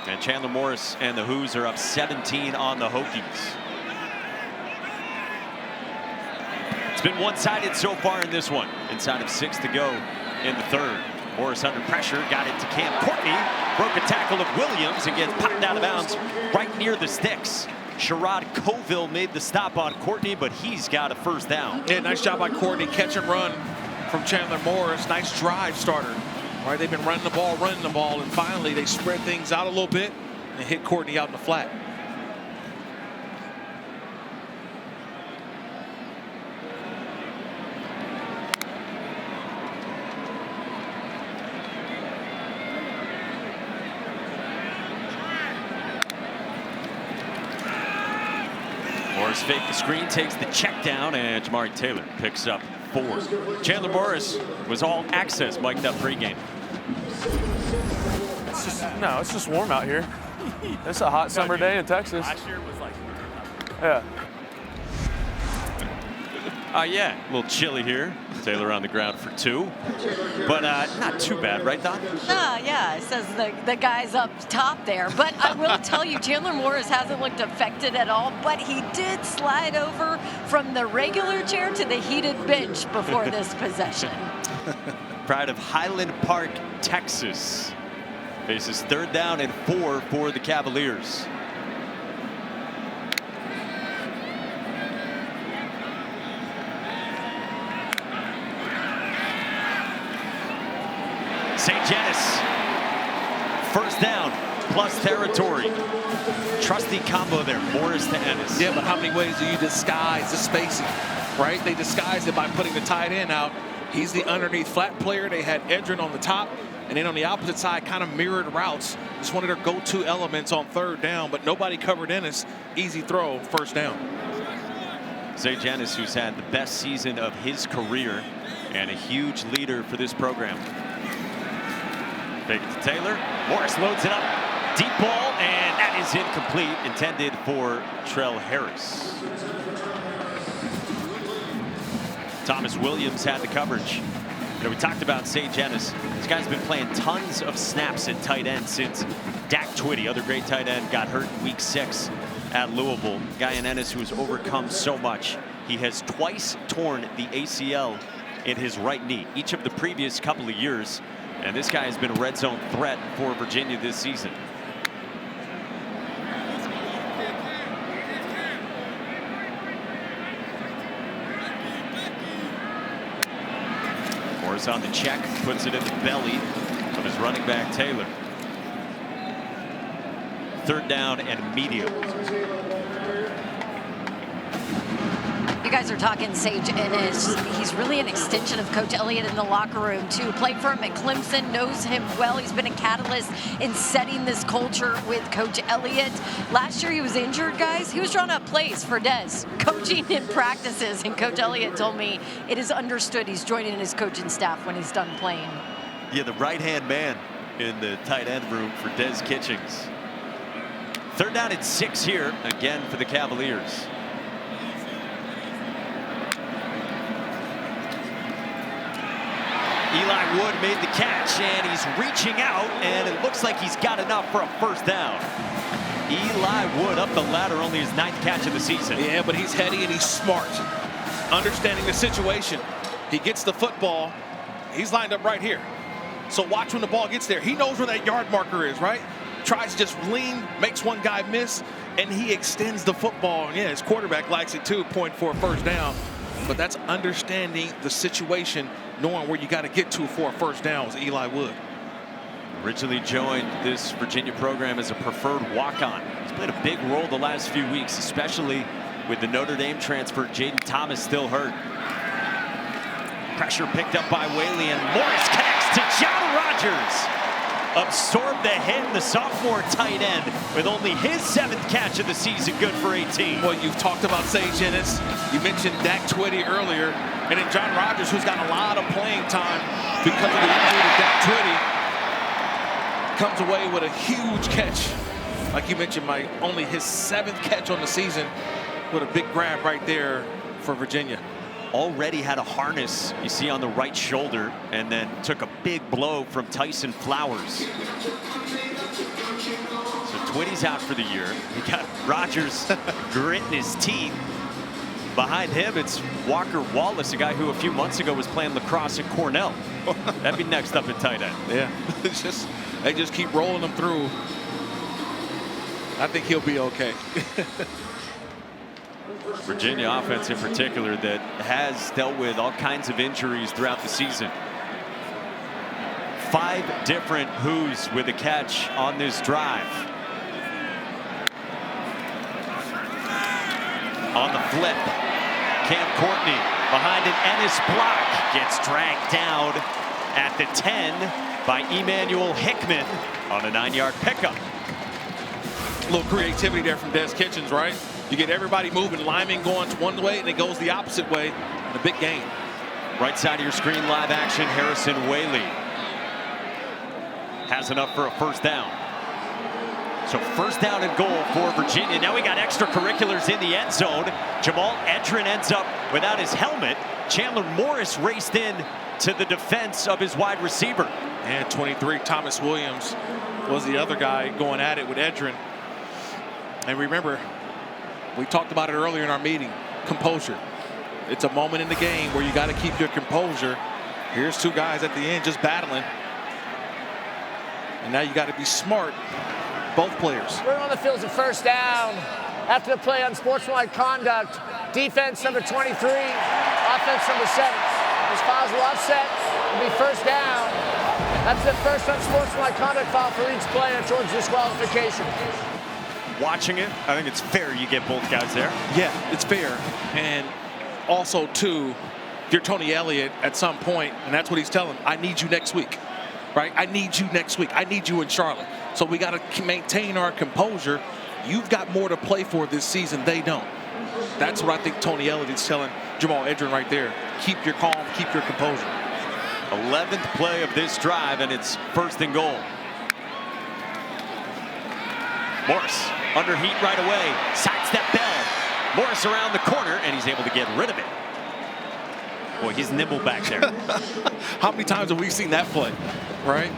S1: and Chandler Morris and the Hoos are up 17 on the Hokies. It's been one-sided so far in this one. Inside of 6 to go in the third. Morris under pressure, got it to Cam Courtney, broke a tackle of Williams and gets popped out of bounds right near the sticks. Sherrod Coville made the stop on Courtney, but he's got a first down.
S2: Yeah, nice job by Courtney, catch and run from Chandler Morris. Nice drive starter. All right, they've been running the ball, and finally they spread things out a little bit and hit Courtney out in the flat.
S1: Morris faked the screen, takes the check down, and Jamari Taylor picks up 4. Chandler Morris was all access mic'd up pregame.
S8: It's just warm out here. It's a hot summer day in Texas.
S9: Last year was like,
S8: yeah.
S1: Yeah, a little chilly here. Taylor on the ground for 2, but not too bad, right, Don?
S3: Yeah, it says the guys up top there. But I will tell you, Chandler Morris hasn't looked affected at all, but he did slide over from the regular chair to the heated bench before this possession.
S1: Pride of Highland Park, Texas. Faces 3rd down and 4 for the Cavaliers. St. Janis, first down, plus territory. Trusty combo there, Morris to Ennis.
S2: Yeah, but how many ways do you disguise the spacing, right? They disguised it by putting the tight end out. He's the underneath flat player. They had Edrin on the top, and then on the opposite side, kind of mirrored routes. Just one of their go-to elements on 3rd down, but nobody covered Ennis. Easy throw, first down.
S1: St. Janis, who's had the best season of his career and a huge leader for this program. Fake it to Taylor. Morris loads it up. Deep ball, and that is incomplete. Intended for Trell Harris. Thomas Williams had the coverage. You know, we talked about St. Janis. This guy's been playing tons of snaps at tight end since Dak Twitty, other great tight end, got hurt in week 6 at Louisville. Guy in Ennis who has overcome so much. He has twice torn the ACL in his right knee, each of the previous couple of years. And this guy has been a red zone threat for Virginia this season. Morris on the check, puts it in the belly of his running back Taylor. 3rd down and medium.
S3: You guys are talking Sage Ennis. He's really an extension of Coach Elliott in the locker room, too. Played for him at Clemson, knows him well. He's been a catalyst in setting this culture with Coach Elliott. Last year he was injured, guys. He was drawing up plays for Des, coaching in practices, and Coach Elliott told me it is understood he's joining his coaching staff when he's done playing.
S1: Yeah, the right-hand man in the tight end room for Des Kitchings. 3rd down and 6 here again for the Cavaliers. Eli Wood made the catch, and he's reaching out, and it looks like he's got enough for a 1st down. Eli Wood up the ladder, only his 9th catch of the season.
S2: Yeah, but he's heady and he's smart, understanding the situation. He gets the football. He's lined up right here. So watch when the ball gets there. He knows where that yard marker is, right? Tries to just lean, makes one guy miss, and he extends the football. And yeah, his quarterback likes it too, point for a 1st down. But that's understanding the situation, knowing where you got to get to for a 1st down was Eli Wood.
S1: Originally joined this Virginia program as a preferred walk-on. He's played a big role the last few weeks, especially with the Notre Dame transfer. Jaden Thomas still hurt. Pressure picked up by Whaley, and Morris connects to John Rogers. Absorbed the hit, the sophomore tight end, with only his 7th catch of the season, good for 18.
S2: Well, you've talked about Sage Ennis. You mentioned Dak Twitty earlier. And then John Rogers, who's got a lot of playing time because of the injury to Dak Twitty, comes away with a huge catch. Like you mentioned, Mike, only his 7th catch on the season with a big grab right there for Virginia.
S1: Already had a harness, you see, on the right shoulder, and then took a big blow from Tyson Flowers. So Twitty's out for the year. We got Rogers gritting his teeth. Behind him, it's Walker Wallace, a guy who a few months ago was playing lacrosse at Cornell. That'd be next up at tight end.
S2: Yeah, they just keep rolling them through. I think he'll be okay.
S1: Virginia offense in particular that has dealt with all kinds of injuries throughout the season. 5 different Who's with a catch on this drive. On the flip, Cam Courtney behind an Ennis block gets dragged down at the 10 by Emmanuel Hickman on a 9-yard pickup.
S2: A little creativity there from Des Kitchens, right? You get everybody moving. Lyman going one way, and it goes the opposite way. A big gain.
S1: Right side of your screen, live action, Harrison Whaley has enough for a 1st down. So 1st down and goal for Virginia. Now we got extracurriculars in the end zone. Jamal Edrin ends up without his helmet. Chandler Morris raced in to the defense of his wide receiver.
S2: And 23, Thomas Williams was the other guy going at it with Edrin. And remember, we talked about it earlier in our meeting, composure. It's a moment in the game where you got to keep your composure. Here's 2 guys at the end just battling. And now you got to be smart, both players.
S4: We're on the field of 1st down. After the play, unsportsmanlike conduct. Defense number 23, offense number 7. These fouls will offset. It'll be 1st down. That's the first unsportsmanlike conduct foul for each player towards disqualification.
S1: Watching it, I think it's fair you get both guys there.
S2: Yeah, it's fair. And also, too, if you're Tony Elliott at some point, and that's what he's telling, I need you next week, right? I need you next week. I need you in Charlotte. So we got to maintain our composure. You've got more to play for this season. They don't. That's what I think Tony Elliott is telling Jamal Edrin right there. Keep your calm, keep your composure.
S1: 11th play of this drive, and it's 1st and goal. Morris under heat right away. Sidestep Bell. Morris around the corner, and he's able to get rid of it. Boy, he's nimble back there.
S2: How many times have we seen that play, right?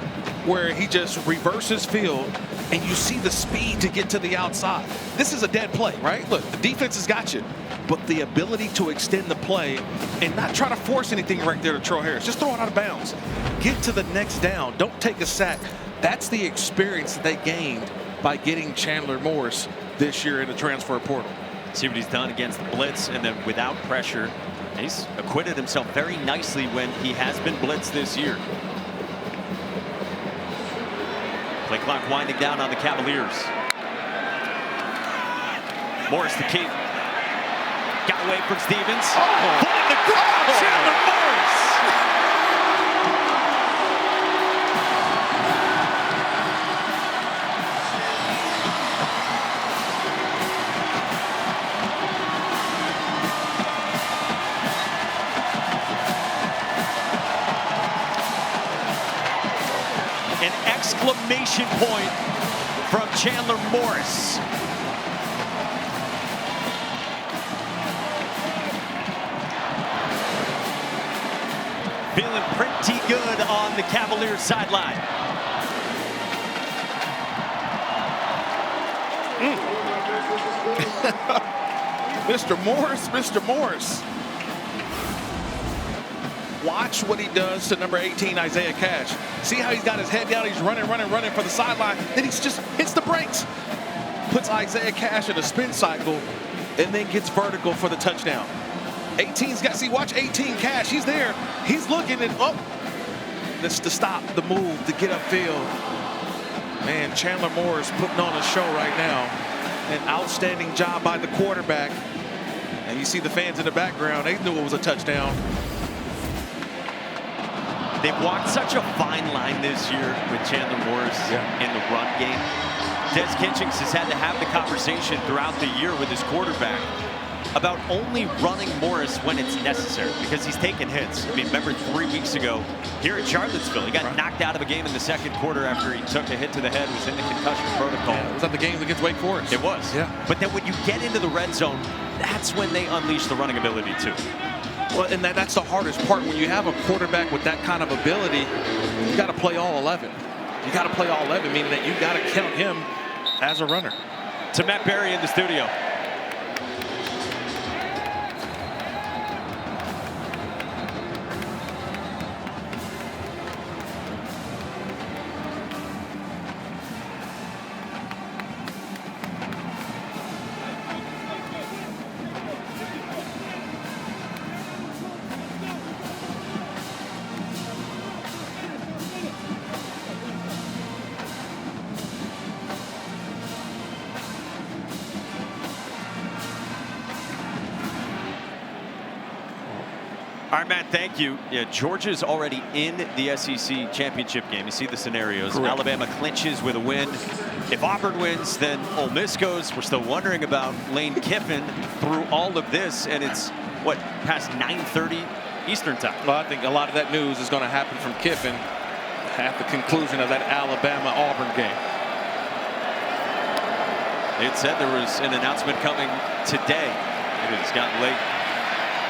S2: Where he just reverses field, and you see the speed to get to the outside. This is a dead play, right? Look, the defense has got you. But the ability to extend the play and not try to force anything right there to Troy Harris. Just throw it out of bounds. Get to the next down. Don't take a sack. That's the experience that they gained by getting Chandler Morris this year in the transfer portal.
S1: See what he's done against the blitz, and then without pressure. And he's acquitted himself very nicely when he has been blitzed this year. Play clock winding down on the Cavaliers. Morris the keep. Got away from Stevens. Foot in the ground, Chandler Morris. An exclamation point from Chandler Morris. Feeling pretty good on the Cavaliers sideline.
S2: Mr. Morris. Watch what he does to number 18, Isaiah Cash. See how he's got his head down, he's running for the sideline, then he just hits the brakes. Puts Isaiah Cash in a spin cycle, and then gets vertical for the touchdown. 18's got, see, watch 18 Cash, he's there, he's looking and, oh, that's to stop the move, to get upfield. Man, Chandler Morris putting on a show right now. An outstanding job by the quarterback. And you see the fans in the background, they knew it was a touchdown.
S1: They've walked such a fine line this year with Chandler Morris in the run game. Des Kitchings has had to have the conversation throughout the year with his quarterback about only running Morris when it's necessary, because he's taken hits. I mean, remember 3 weeks ago here at Charlottesville, he got knocked out of a game in the second quarter after he took a hit to the head, was in the concussion protocol.
S2: Yeah, was that the game against Wake Forest?
S1: It was.
S2: Yeah.
S1: But then when you get into the red zone, that's when they unleash the running ability too.
S2: Well, and that's the hardest part. When you have a quarterback with that kind of ability, you got to play all 11. You got to play all 11, meaning that you got to count him as a runner.
S1: To Matt Berry in the studio. All right, Matt, thank you. Yeah, Georgia's already in the SEC Championship game. You see the scenarios.
S2: Correct.
S1: Alabama clinches with a win. If Auburn wins, then Ole Miss goes. We're still wondering about Lane Kiffin through all of this, and it's, what, past 9:30 Eastern time.
S2: Well, I think a lot of that news is going to happen from Kiffin at the conclusion of that Alabama-Auburn game.
S1: It said there was an announcement coming today. It has gotten late.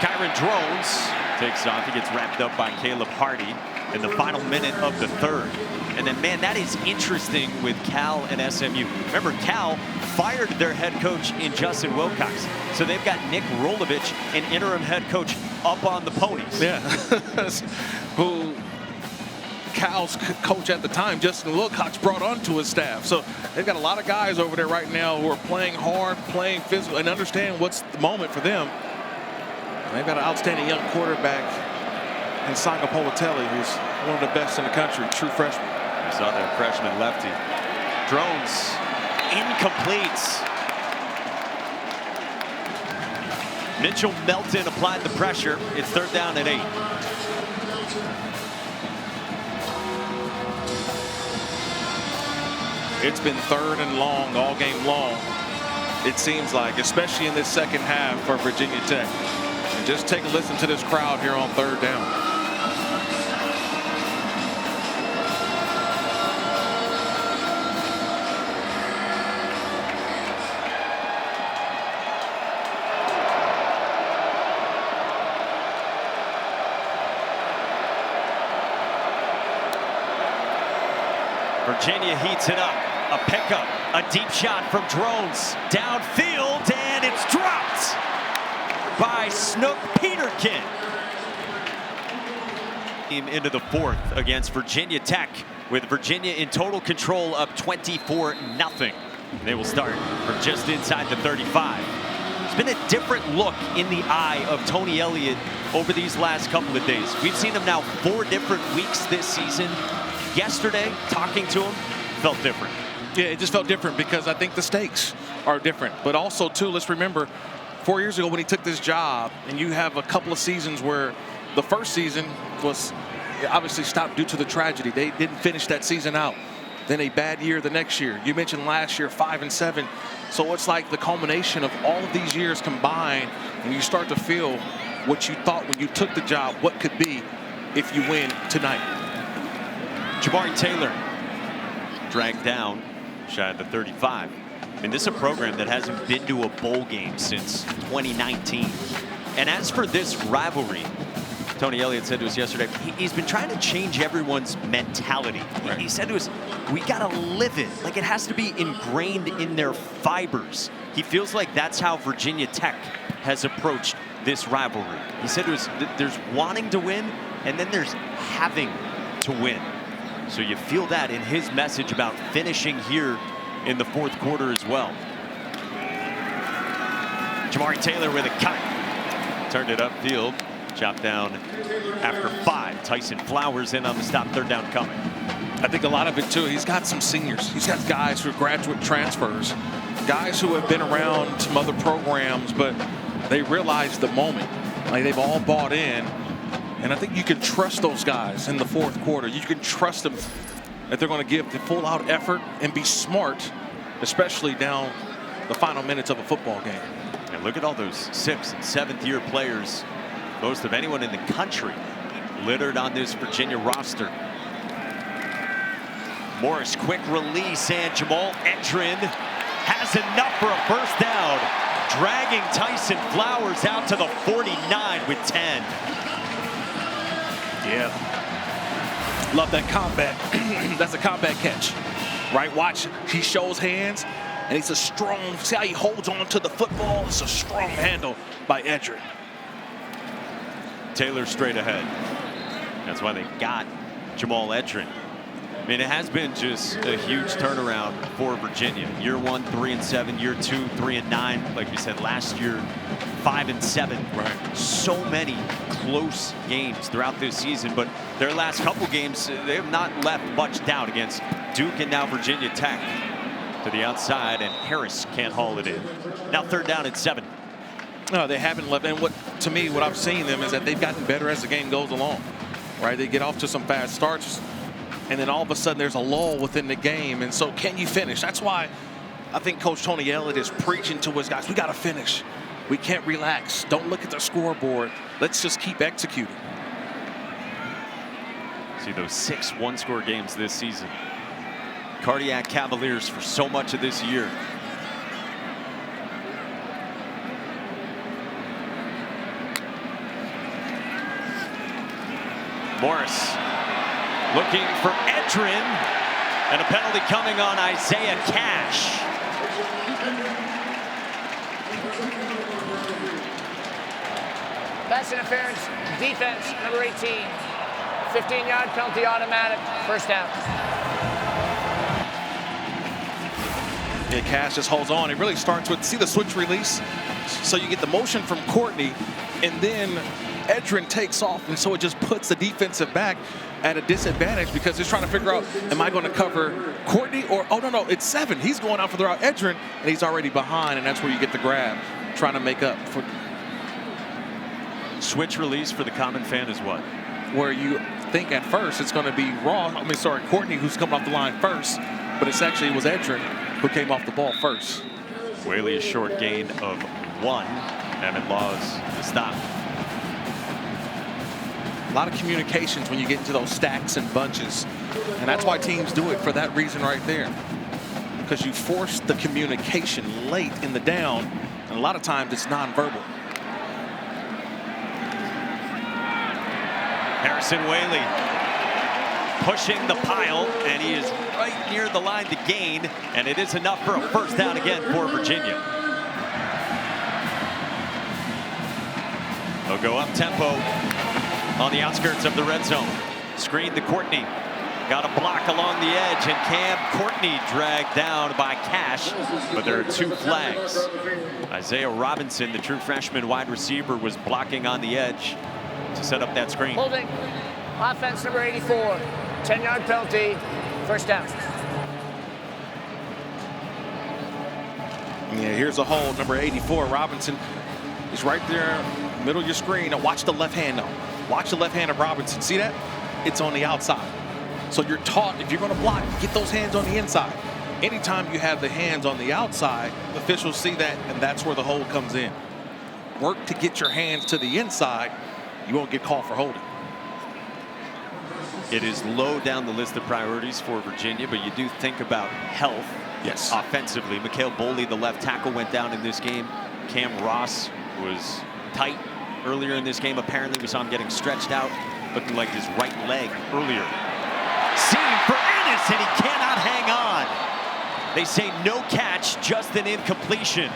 S1: Kyron Drones takes off. He gets wrapped up by Caleb Hardy in the final minute of the third. And then, man, that is interesting with Cal and SMU. Remember, Cal fired their head coach in Justin Wilcox. So they've got Nick Rolovich, an interim head coach, up on the ponies.
S2: Yeah. Who Cal's coach at the time, Justin Wilcox, brought onto his staff. So they've got a lot of guys over there right now who are playing hard, playing physical, and understand what's the moment for them. They've got an outstanding young quarterback in Sanga Politelli, who's one of the best in the country, true freshman.
S1: You saw that freshman lefty. Drones incomplete. Mitchell Melton applied the pressure. It's 3rd down and 8.
S2: It's been 3rd and long all game long, it seems like, especially in this second half for Virginia Tech. And just take a listen to this crowd here on 3rd down.
S1: Virginia heats it up. A pickup, a deep shot from Drones. Downfield, and it's dropped by Snook Peterkin. Into the 4th against Virginia Tech, with Virginia in total control, up 24-0. They will start from just inside the 35. It's been a different look in the eye of Tony Elliott over these last couple of days. We've seen him now 4 different weeks this season. Yesterday, talking to him, felt different.
S2: Yeah, it just felt different because I think the stakes are different. But also, too, let's remember, 4 years ago when he took this job, and you have a couple of seasons where the first season was obviously stopped due to the tragedy. They didn't finish that season out. Then a bad year the next year. You mentioned last year, 5-7. So it's like the culmination of all of these years combined, and you start to feel what you thought when you took the job, what could be if you win tonight.
S1: Jabari Taylor dragged down shy of the 35. I mean, this is a program that hasn't been to a bowl game since 2019. And as for this rivalry, Tony Elliott said to us yesterday, he's been trying to change everyone's mentality. Right. He said to us, we got to live it. Like, it has to be ingrained in their fibers. He feels like that's how Virginia Tech has approached this rivalry. He said to us, there's wanting to win, and then there's having to win. So you feel that in his message about finishing here in the fourth quarter as well. Jamari Taylor with a cut. Turned it upfield. Chopped down after 5. Tyson Flowers in on the stop. Third down coming.
S2: I think a lot of it, too, he's got some seniors. He's got guys who are graduate transfers. Guys who have been around some other programs, but they realize the moment. Like, they've all bought in. And I think you can trust those guys in the fourth quarter. You can trust them that they're going to give the full-out effort and be smart, especially down the final minutes of a football game.
S1: And look at all those 6th and 7th year players, most of anyone in the country, littered on this Virginia roster. Morris, quick release, and Jamal Edrin has enough for a first down, dragging Tyson Flowers out to the 49 with 10.
S2: Yeah. Love that combat. That's a combat catch. Right, watch, he shows hands, and he's a strong, see how he holds on to the football? It's a strong handle by Edrin.
S1: Taylor straight ahead. That's why they got Jamal Edrin. I mean, it has been just a huge turnaround for Virginia. Year 1, 3-7. Year 2, 3-9. Like we said last year, 5-7.
S2: Right.
S1: So many close games throughout this season, but their last couple games, they have not left much doubt against Duke and now Virginia Tech. To the outside, and Harris can't haul it in. Now third down at 7.
S2: No, they haven't left. And what, to me, what I've seen them is that they've gotten better as the game goes along. Right, they get off to some fast starts, and then all of a sudden there's a lull within the game. And so, can you finish? That's why I think Coach Tony Elliott is preaching to his guys. We got to finish. We can't relax. Don't look at the scoreboard. Let's just keep executing.
S1: See those 6 one-score games this season. Cardiac Cavaliers for so much of this year. Morris looking for Edrin, and a penalty coming on Isaiah Cash.
S4: Pass interference, defense, number 18. 15-yard penalty automatic, first down.
S2: Yeah, Cash just holds on. It really starts with, see the switch release? So you get the motion from Courtney, and then Edrin takes off, and so it just puts the defensive back at a disadvantage because he's trying to figure out, am I going to cover Courtney or, oh, no, it's 7. He's going out for the route, Edrin, and he's already behind, and that's where you get the grab, trying to make up for.
S1: Switch release for the common fan is what?
S2: Where you think at first it's going to be Courtney who's coming off the line first, but it was Edrin who came off the ball first.
S1: Whaley a short gain of 1. Emmett Laws the stop.
S2: A lot of communications when you get into those stacks and bunches. And that's why teams do it for that reason right there. Because you force the communication late in the down, and a lot of times it's nonverbal.
S1: Harrison Whaley pushing the pile, and he is right near the line to gain, and it is enough for a first down again for Virginia. They'll go up tempo on the outskirts of the red zone. Screen to Courtney. Got a block along the edge, and Cam Courtney dragged down by Cash, but there are 2 flags. Isaiah Robinson, the true freshman wide receiver, was blocking on the edge to set up that screen.
S4: Holding, offense number 84, 10-yard penalty, first down.
S2: Yeah, here's a hold, number 84, Robinson is right there, middle of your screen. Now watch the left hand though. Watch the left hand of Robinson. See that? It's on the outside. So you're taught, if you're going to block, get those hands on the inside. Anytime you have the hands on the outside, officials see that, and that's where the hold comes in. Work to get your hands to the inside. You won't get called for holding.
S1: It is low down the list of priorities for Virginia, but you do think about health.
S2: Yes.
S1: Offensively, Mikhail Boley, the left tackle, went down in this game. Cam Ross was tight earlier in this game. Apparently, we saw him getting stretched out, looking like his right leg earlier. Seam for Ennis, and he cannot hang on. They say no catch, just an incompletion.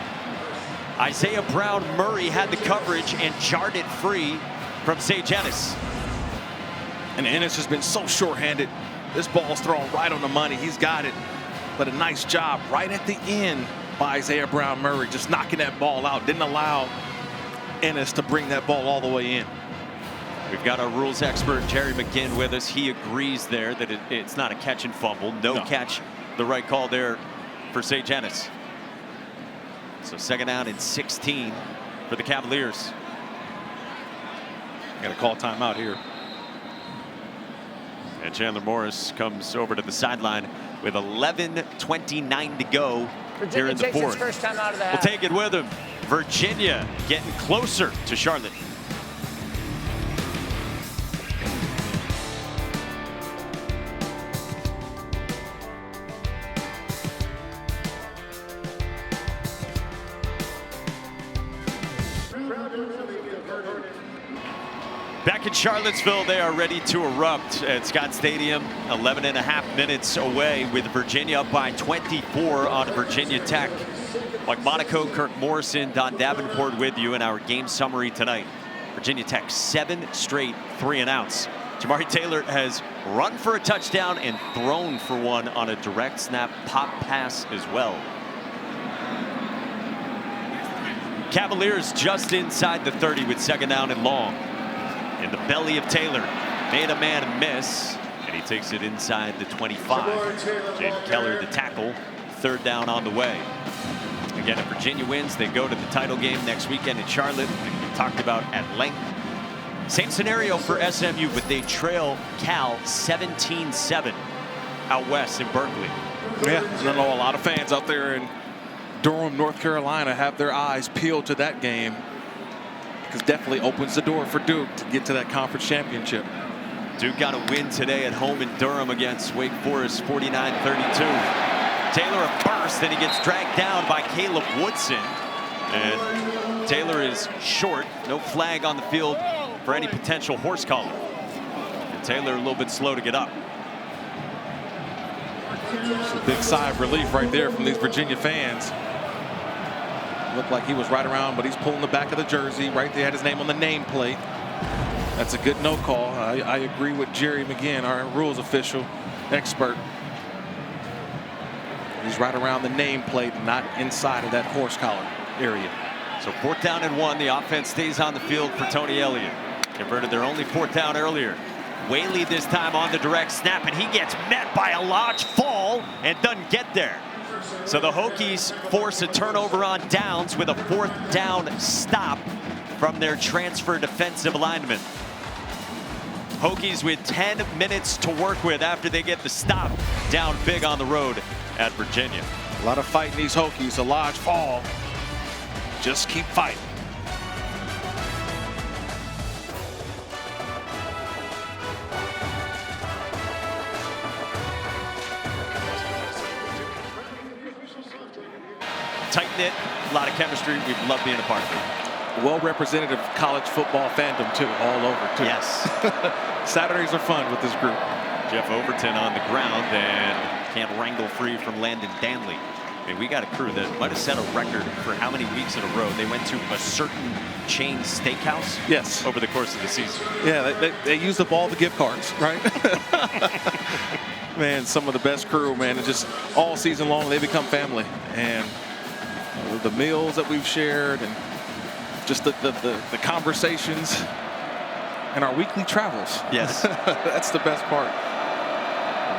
S1: Isaiah Brown Murray had the coverage and jarred it free from Sage Ennis.
S2: And Ennis has been so short-handed. This ball's thrown right on the money. He's got it. But a nice job right at the end by Isaiah Brown Murray, just knocking that ball out. Didn't allow Ennis to bring that ball all the way in.
S1: We've got our rules expert, Jerry McGinn, with us. He agrees there that it's not a catch and fumble. No catch, the right call there for Sage Ennis. So second down and 16 for the Cavaliers.
S2: Got to call timeout here.
S1: And Chandler Morris comes over to the sideline with 11:29 to go here in the fourth.
S4: First time out of the
S1: We'll
S4: half.
S1: take it with him. Virginia getting closer to Charlotte. Back in Charlottesville, they are ready to erupt at Scott Stadium. 11.5 minutes away, with Virginia up by 24 on Virginia Tech. Like Monaco, Kirk Morrison, Don Davenport with you in our game summary tonight. Virginia Tech 7 straight 3-and-outs. Jamari Taylor has run for a touchdown and thrown for one on a direct snap pop pass as well. Cavaliers just inside the 30 with second down and long. In the belly of Taylor, made a man miss, and he takes it inside the 25. Jaden Keller, the tackle, third down on the way. Again, if Virginia wins, they go to the title game next weekend in Charlotte, like we talked about at length. Same scenario for SMU, but they trail Cal 17-7 out west in Berkeley.
S2: Yeah, I know a lot of fans out there in Durham, North Carolina have their eyes peeled to that game, because definitely opens the door for Duke to get to that conference championship.
S1: Duke got a win today at home in Durham against Wake Forest, 49-32. Taylor a burst, and he gets dragged down by Caleb Woodson. And Taylor is short. No flag on the field for any potential horse collar. And Taylor a little bit slow to get up.
S2: It's a big sigh of relief right there from these Virginia fans. Looked like he was right around, but he's pulling the back of the jersey. Right there, had his name on the nameplate. That's a good no call. I agree with Jerry McGinn, our rules official expert. He's right around the nameplate, not inside of that horse collar area.
S1: So fourth down and 1. The offense stays on the field for Tony Elliott. Converted their only fourth down earlier. Whaley this time on the direct snap, and he gets met by a large fall and doesn't get there. So the Hokies force a turnover on downs with a fourth down stop from their transfer defensive lineman. Hokies with 10 minutes to work with after they get the stop, down big on the road at Virginia.
S2: A lot of fighting these Hokies, a large fall. Just keep fighting.
S1: Tight-knit, a lot of chemistry. We love being a part of it.
S2: Well-representative college football fandom, too, all over, too.
S1: Yes.
S2: Saturdays are fun with this group.
S1: Jeff Overton on the ground and can't wrangle free from Landon Danley. I mean, we got a crew that might have set a record for how many weeks in a row they went to a certain chain steakhouse.
S2: Yes.
S1: Over the course of the season.
S2: Yeah, they used up all the gift cards, right? Man, some of the best crew, man. It's just all season long, they become family. And the meals that we've shared and just the conversations and our weekly travels.
S1: Yes.
S2: That's the best part.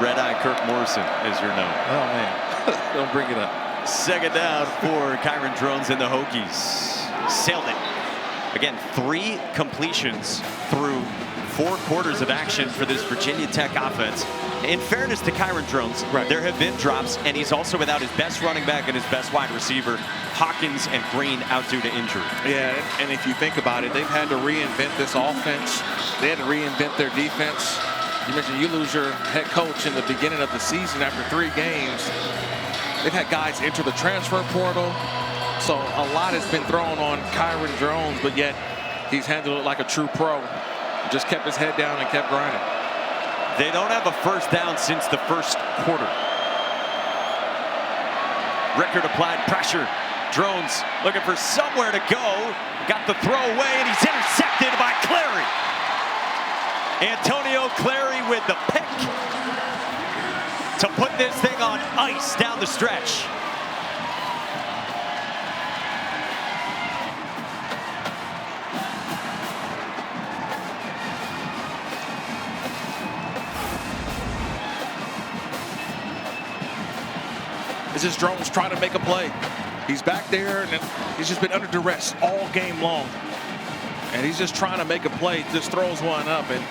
S1: Red Eye Kirk Morrison is your note.
S2: Oh, man. Don't bring it up.
S1: Second down for Kyron Drones and the Hokies. Sailed it. Again, 3 completions through 4 quarters of action for this Virginia Tech offense. In fairness to Kyron Drones, there have been drops, and he's also without his best running back and his best wide receiver, Hawkins and Green, out due to injury.
S2: Yeah, and if you think about it, they've had to reinvent this offense. They had to reinvent their defense. You mentioned you lose your head coach in the beginning of the season after 3 games. They've had guys enter the transfer portal. So a lot has been thrown on Kyron Drones, but yet he's handled it like a true pro. Just kept his head down and kept grinding.
S1: They don't have a first down since the first quarter. Record applied pressure. Drones looking for somewhere to go. Got the throw away, and he's intercepted by Clary. Antonio Clary with the pick to put this thing on ice down the stretch.
S2: This is Drones trying to make a play. He's back there, and he's just been under duress all game long. And he's just trying to make a play, just throws one up. And,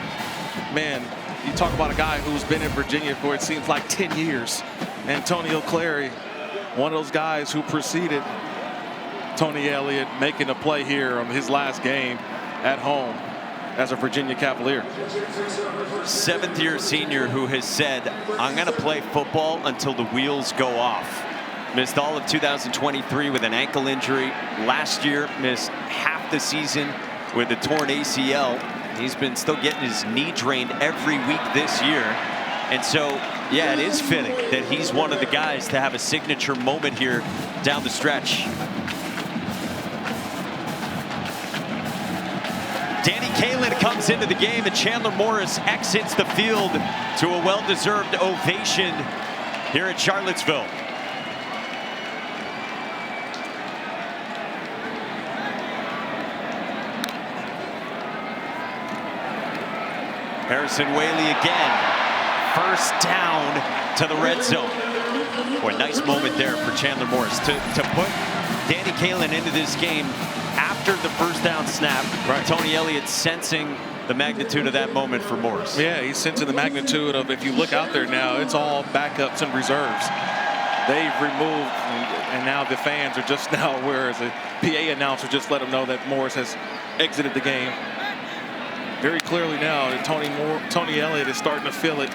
S2: man, you talk about a guy who's been in Virginia for, it seems like, 10 years. Antonio Clary, one of those guys who preceded Tony Elliott making a play here on his last game at home as a Virginia Cavalier.
S1: 7th-year senior who has said, I'm going to play football until the wheels go off. Missed all of 2023 with an ankle injury. Last year, missed half the season with a torn ACL. He's been still getting his knee drained every week this year. And so, yeah, it is fitting that he's one of the guys to have a signature moment here down the stretch. Danny Kalin comes into the game, and Chandler Morris exits the field to a well-deserved ovation here in Charlottesville. Harrison Whaley again. First down to the red zone. Boy, nice moment there for Chandler Morris to put Danny Kalin into this game after the first down snap. Right. Tony Elliott sensing the magnitude of that moment for Morris.
S2: Yeah, he's sensing the magnitude of, if you look out there now, it's all backups and reserves. They've removed, and now the fans are just now, whereas the PA announcer just let them know that Morris has exited the game. Very clearly now, Tony Elliott is starting to feel it.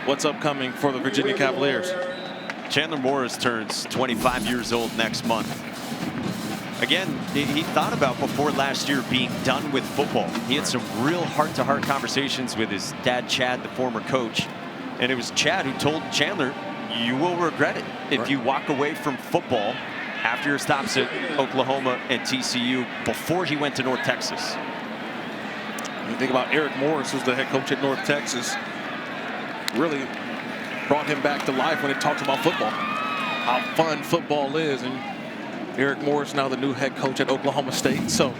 S2: What's upcoming for the Virginia Cavaliers?
S1: Chandler Morris turns 25 years old next month. Again, he thought about before last year being done with football. He had some real heart-to-heart conversations with his dad, Chad, the former coach. And it was Chad who told Chandler, you will regret it if you walk away from football after your stops at Oklahoma and TCU before he went to North Texas.
S2: You think about Eric Morris, who's the head coach at North Texas, really brought him back to life when he talks about football, how fun football is. And Eric Morris now the new head coach at Oklahoma State. So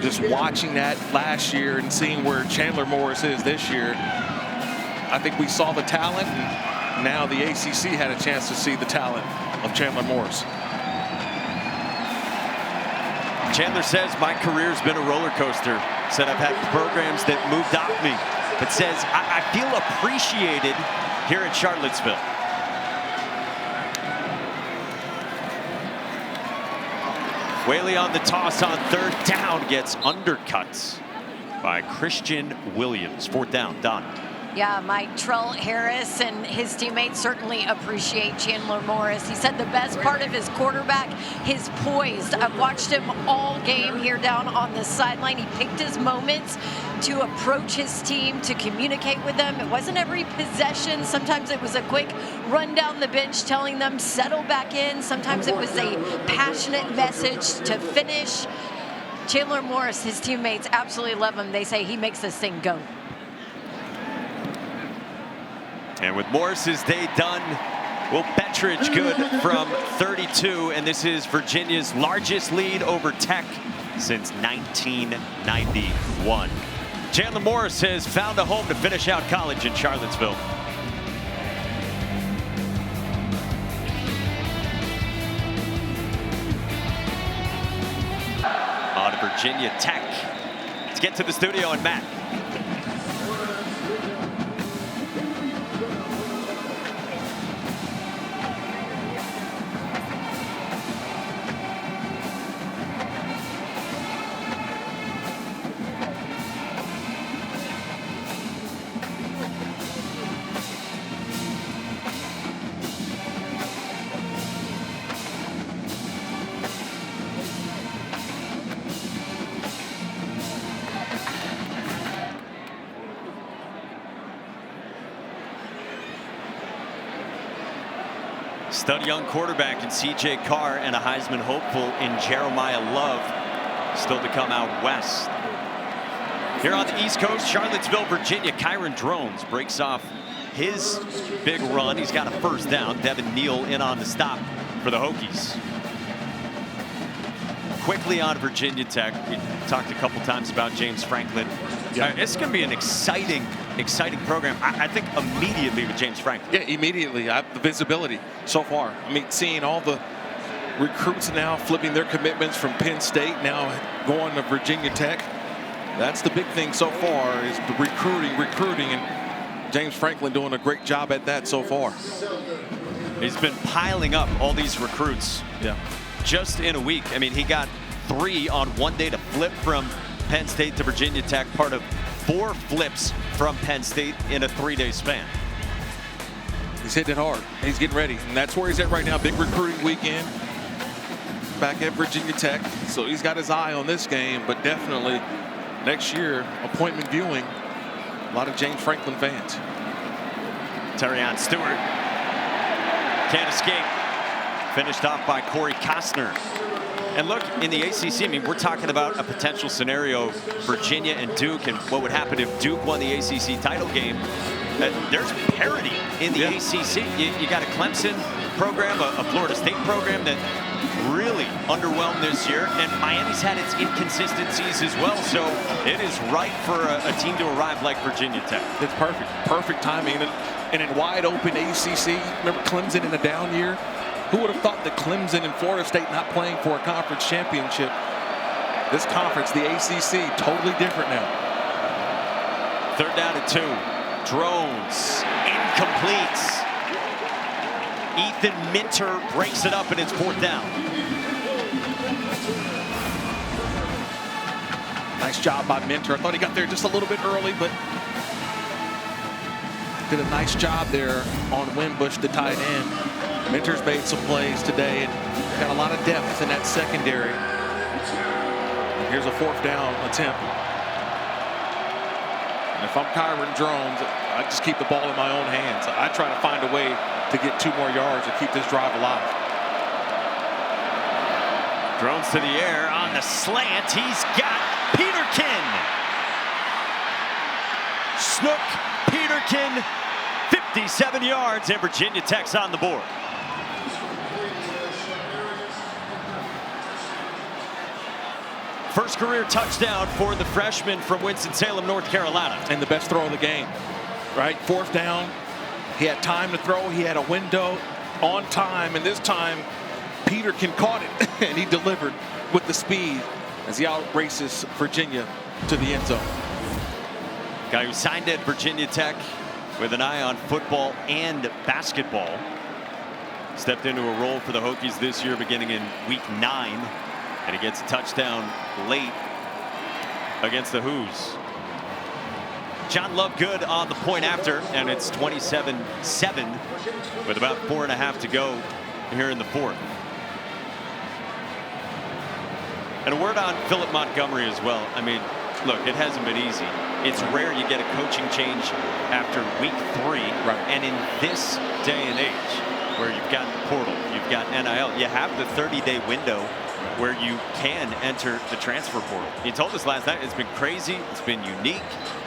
S2: just watching that last year and seeing where Chandler Morris is this year, I think we saw the talent, and now the ACC had a chance to see the talent of Chandler Morris.
S1: Chandler says, my career's been a roller coaster. Said I've had programs that moved off me, but says I feel appreciated here in Charlottesville. Whaley on the toss on 3rd down, gets undercut by Christian Williams. 4th down, Don.
S3: Yeah, Mike Trell Harris and his teammates certainly appreciate Chandler Morris. He said the best part of his quarterback, his poise. I've watched him all game here down on the sideline. He picked his moments to approach his team, to communicate with them. It wasn't every possession. Sometimes it was a quick run down the bench telling them settle back in. Sometimes it was a passionate message to finish. Chandler Morris, his teammates absolutely love him. They say he makes this thing go.
S1: And with Morris's day done, Will Bettridge good from 32, and this is Virginia's largest lead over Tech since 1991. Chandler Morris has found a home to finish out college in Charlottesville. On to Virginia Tech. Let's get to the studio and Matt. Stud young quarterback in C.J. Carr and a Heisman hopeful in Jeremiah Love still to come out west. Here on the East Coast, Charlottesville, Virginia, Kyron Drones breaks off his big run. He's got a first down. Devin Neal in on the stop for the Hokies. Quickly on Virginia Tech, we talked a couple times about James Franklin. Yeah. It's going to be an exciting program. I think immediately with James Franklin.
S2: Yeah, immediately. The visibility so far. I mean, seeing all the recruits now flipping their commitments from Penn State, now going to Virginia Tech. That's the big thing so far, is the recruiting, and James Franklin doing a great job at that so far.
S1: He's been piling up all these recruits.
S2: Yeah.
S1: Just in a week. I mean, he got 3 on one day to flip from Penn State to Virginia Tech, part of 4 flips from Penn State in a 3-day span.
S2: He's hitting it hard. He's getting ready, and that's where he's at right now. Big recruiting weekend back at Virginia Tech. So he's got his eye on this game, but definitely next year, appointment viewing, a lot of James Franklin fans.
S1: Terrion Stewart can't escape. Finished off by Corey Costner. And look, in the ACC, I mean, we're talking about a potential scenario, Virginia and Duke, and what would happen if Duke won the ACC title game. There's parity in the ACC. You got a Clemson program, a Florida State program that really underwhelmed this year, and Miami's had its inconsistencies as well, so it is right for a team to arrive like Virginia Tech.
S2: It's perfect timing, and in wide open ACC. Remember Clemson in a down year? Who would have thought that Clemson and Florida State not playing for a conference championship? This conference, the ACC, totally different now.
S1: 3rd down and 2. Drones, incomplete. Ethan Minter breaks it up, and it's 4th down.
S2: Nice job by Minter. I thought he got there just a little bit early, but did a nice job there on Wimbush, the tight end. Minter's made some plays today and got a lot of depth in that secondary. And here's a 4th down attempt. And if I'm Kyron Drones, I just keep the ball in my own hands. I try to find a way to get 2 more yards to keep this drive alive.
S1: Drones to the air on the slant. He's got Peterkin. Snook Peterkin, 57 yards, and Virginia Tech's on the board. First career touchdown for the freshman from Winston-Salem, North Carolina.
S2: And the best throw of the game, right? 4th down. He had time to throw. He had a window on time. And this time, Peterkin caught it, and he delivered with the speed as he outraces Virginia to the end zone.
S1: Guy who signed at Virginia Tech with an eye on football and basketball. Stepped into a role for the Hokies this year beginning in week 9. And he gets a touchdown late against the Hoos. John Lovegood on the point after, and it's 27-7 with about 4.5 to go here in the 4th. And a word on Philip Montgomery as well. I mean, look, it hasn't been easy. It's rare you get a coaching change after week 3.
S2: Right.
S1: And in this day and age, where you've got the portal, you've got NIL, you have the 30-day window where you can enter the transfer portal. He told us last night it's been crazy, it's been unique.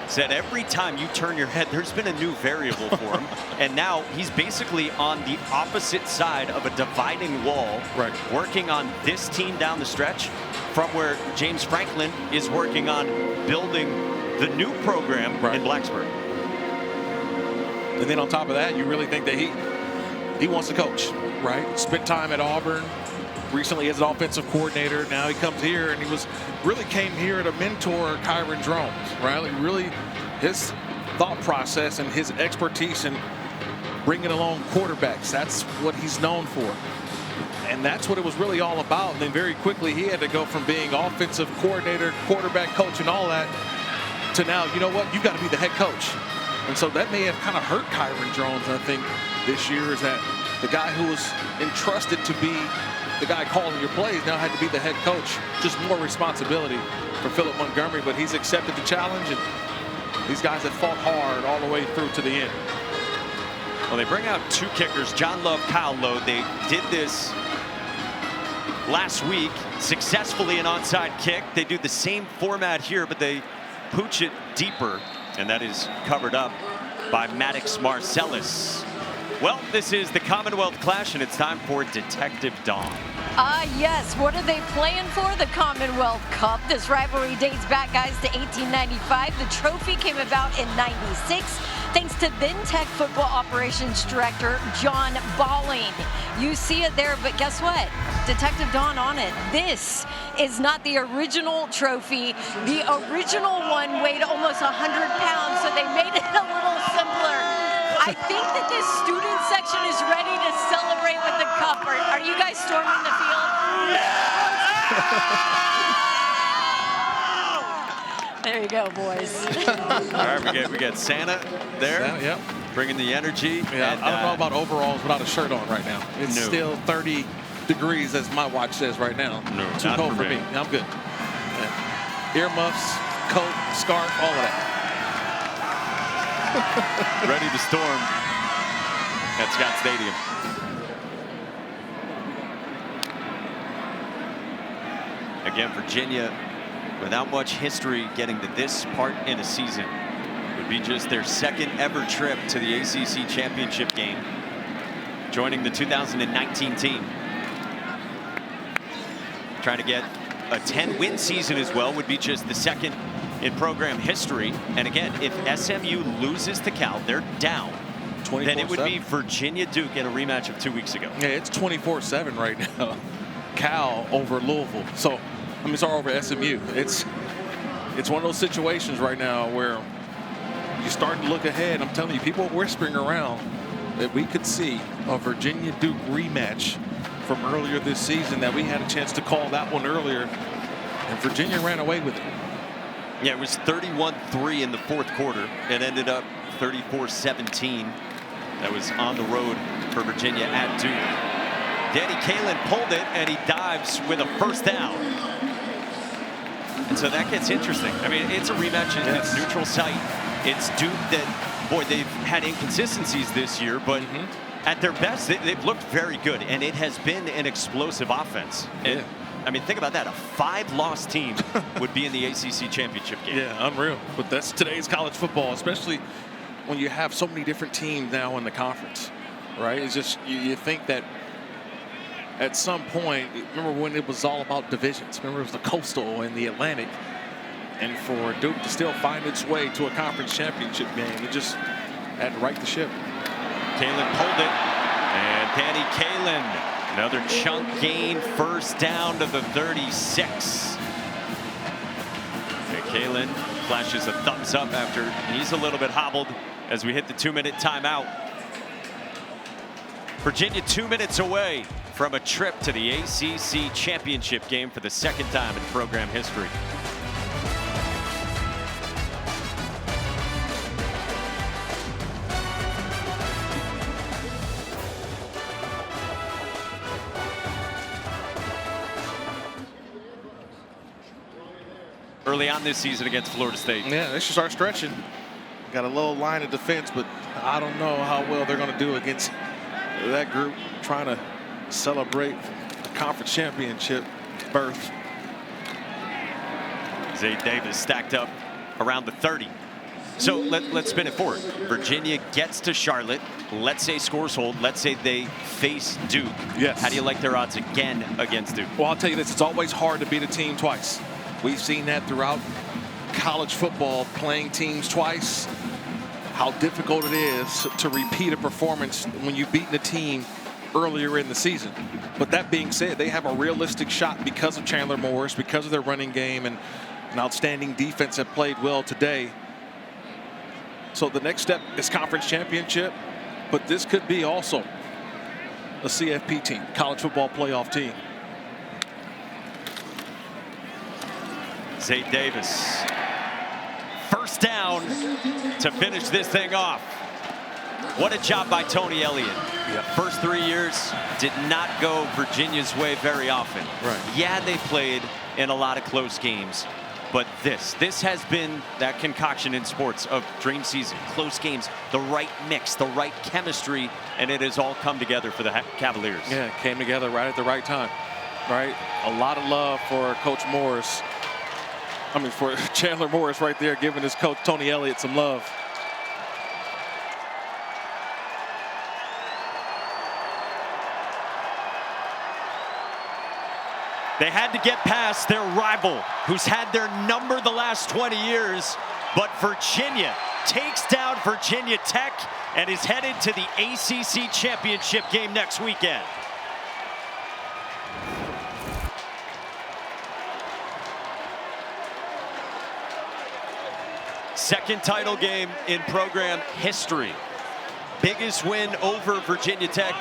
S1: Said every time you turn your head, there's been a new variable for him. And now he's basically on the opposite side of a dividing wall,
S2: right, working
S1: on this team down the stretch from where James Franklin is working on building the new program in Blacksburg.
S2: And then on top of that, you really think that he wants to coach, right? Spent time at Auburn. Recently as an offensive coordinator. Now he comes here, and he really came here to mentor Kyron Drones, right? Really his thought process and his expertise in bringing along quarterbacks. That's what he's known for. And that's what it was really all about. And then very quickly he had to go from being offensive coordinator, quarterback coach, and all that to now, you know what, you've got to be the head coach. And so that may have kind of hurt Kyron Drones, I think, this year, is that the guy who was entrusted to be the guy calling your plays now had to be the head coach. Just more responsibility for Philip Montgomery, but he's accepted the challenge, and these guys have fought hard all the way through to the end.
S1: Well, they bring out 2 kickers, John Love, Kyle Lowe. They did this last week successfully, an onside kick. They do the same format here, but they pooch it deeper, and that is covered up by Maddox Marcellus. Well, this is the Commonwealth Clash, and it's time for Detective Dawn.
S3: Yes. What are they playing for? The Commonwealth Cup. This rivalry dates back, guys, to 1895. The trophy came about in '96 thanks to then Tech football operations director John Balling. You see it there, but guess what? Detective Dawn on it. This is not the original trophy. The original one weighed almost 100 pounds, so they made it a little simpler. I think that this student section is ready to celebrate with the cup. Are you guys storming the field? There you go, boys.
S1: All right, we got Santa there.
S2: Santa, yep.
S1: Bringing the energy.
S2: Yeah,
S1: and,
S2: I don't know about overalls without a shirt on right now. It's
S1: No.
S2: still 30 degrees, as my watch says right now.
S1: No,
S2: Too
S1: not
S2: cold
S1: for
S2: for
S1: me.
S2: me. I'm good. Yeah. Earmuffs, coat, scarf, all of that.
S1: Ready to storm at Scott Stadium. Again, Virginia, without much history getting to this part in a season, would be just their 2nd ever trip to the ACC Championship game, joining the 2019 team. Trying to get a 10-win season as well, would be just the 2nd in program history. And again, if SMU loses to Cal, they're down. Then it would be Virginia Duke in a rematch of 2 weeks ago.
S2: Yeah, it's 24-7 right now. Cal over Louisville. So, I mean, sorry, over SMU. It's one of those situations right now where you start to look ahead. I'm telling you, people are whispering around that we could see a Virginia Duke rematch from earlier this season, that we had a chance to call that one earlier, and Virginia ran away with it.
S1: Yeah, it was 31-3 in the 4th quarter. It ended up 34-17. That was on the road for Virginia at Duke. Danny Kalin pulled it, and he dives with a first down. And so that gets interesting. I mean, it's a rematch in its neutral site. It's Duke that, boy, they've had inconsistencies this year, but at their best, they've looked very good, and it has been an explosive offense. And, I mean, think about that. A 5-loss team would be in the ACC Championship game.
S2: Yeah, unreal. But that's today's college football, especially when you have so many different teams now in the conference, right? It's just, you think that at some point, remember when it was all about divisions? Remember it was the Coastal and the Atlantic. And for Duke to still find its way to a conference championship game, it just had to right the ship.
S1: Kalin pulled it, and Danny Kalin, another chunk gain, first down to the 36. And Kalin flashes a thumbs up after he's a little bit hobbled as we hit the 2-minute timeout. Virginia 2 minutes away from a trip to the ACC Championship game for the 2nd time in program history. Early on this season against Florida State.
S2: Yeah, they should start stretching. Got a low line of defense, but I don't know how well they're going to do against that group trying to celebrate a conference championship berth.
S1: Zay Davis stacked up around the 30. So let's spin it forward. Virginia gets to Charlotte. Let's say scores hold. Let's say they face Duke.
S2: Yes.
S1: How do you like their odds again against Duke?
S2: Well, I'll tell you this. It's always hard to beat a team twice. We've seen that throughout college football, playing teams twice, how difficult it is to repeat a performance when you've beaten a team earlier in the season. But that being said, they have a realistic shot because of Chandler Morris, because of their running game, and an outstanding defense that played well today. So the next step is conference championship, but this could be also a CFP team, college football playoff team.
S1: Zay Davis. First down to finish this thing off. What a job by Tony Elliott. First 3 years did not go Virginia's way very often.
S2: Right.
S1: Yeah, they played in a lot of close games, But this has been that concoction in sports of dream season, close games, the right mix, the right chemistry, and it has all come together for the Cavaliers.
S2: Yeah, it came together right at the right time, right? A lot of love for Coach Morris. I mean, for Chandler Morris right there, giving his coach Tony Elliott some love.
S1: They had to get past their rival, who's had their number the last 20 years, but Virginia takes down Virginia Tech and is headed to the ACC Championship game next weekend. Second title game in program history. Biggest win over Virginia Tech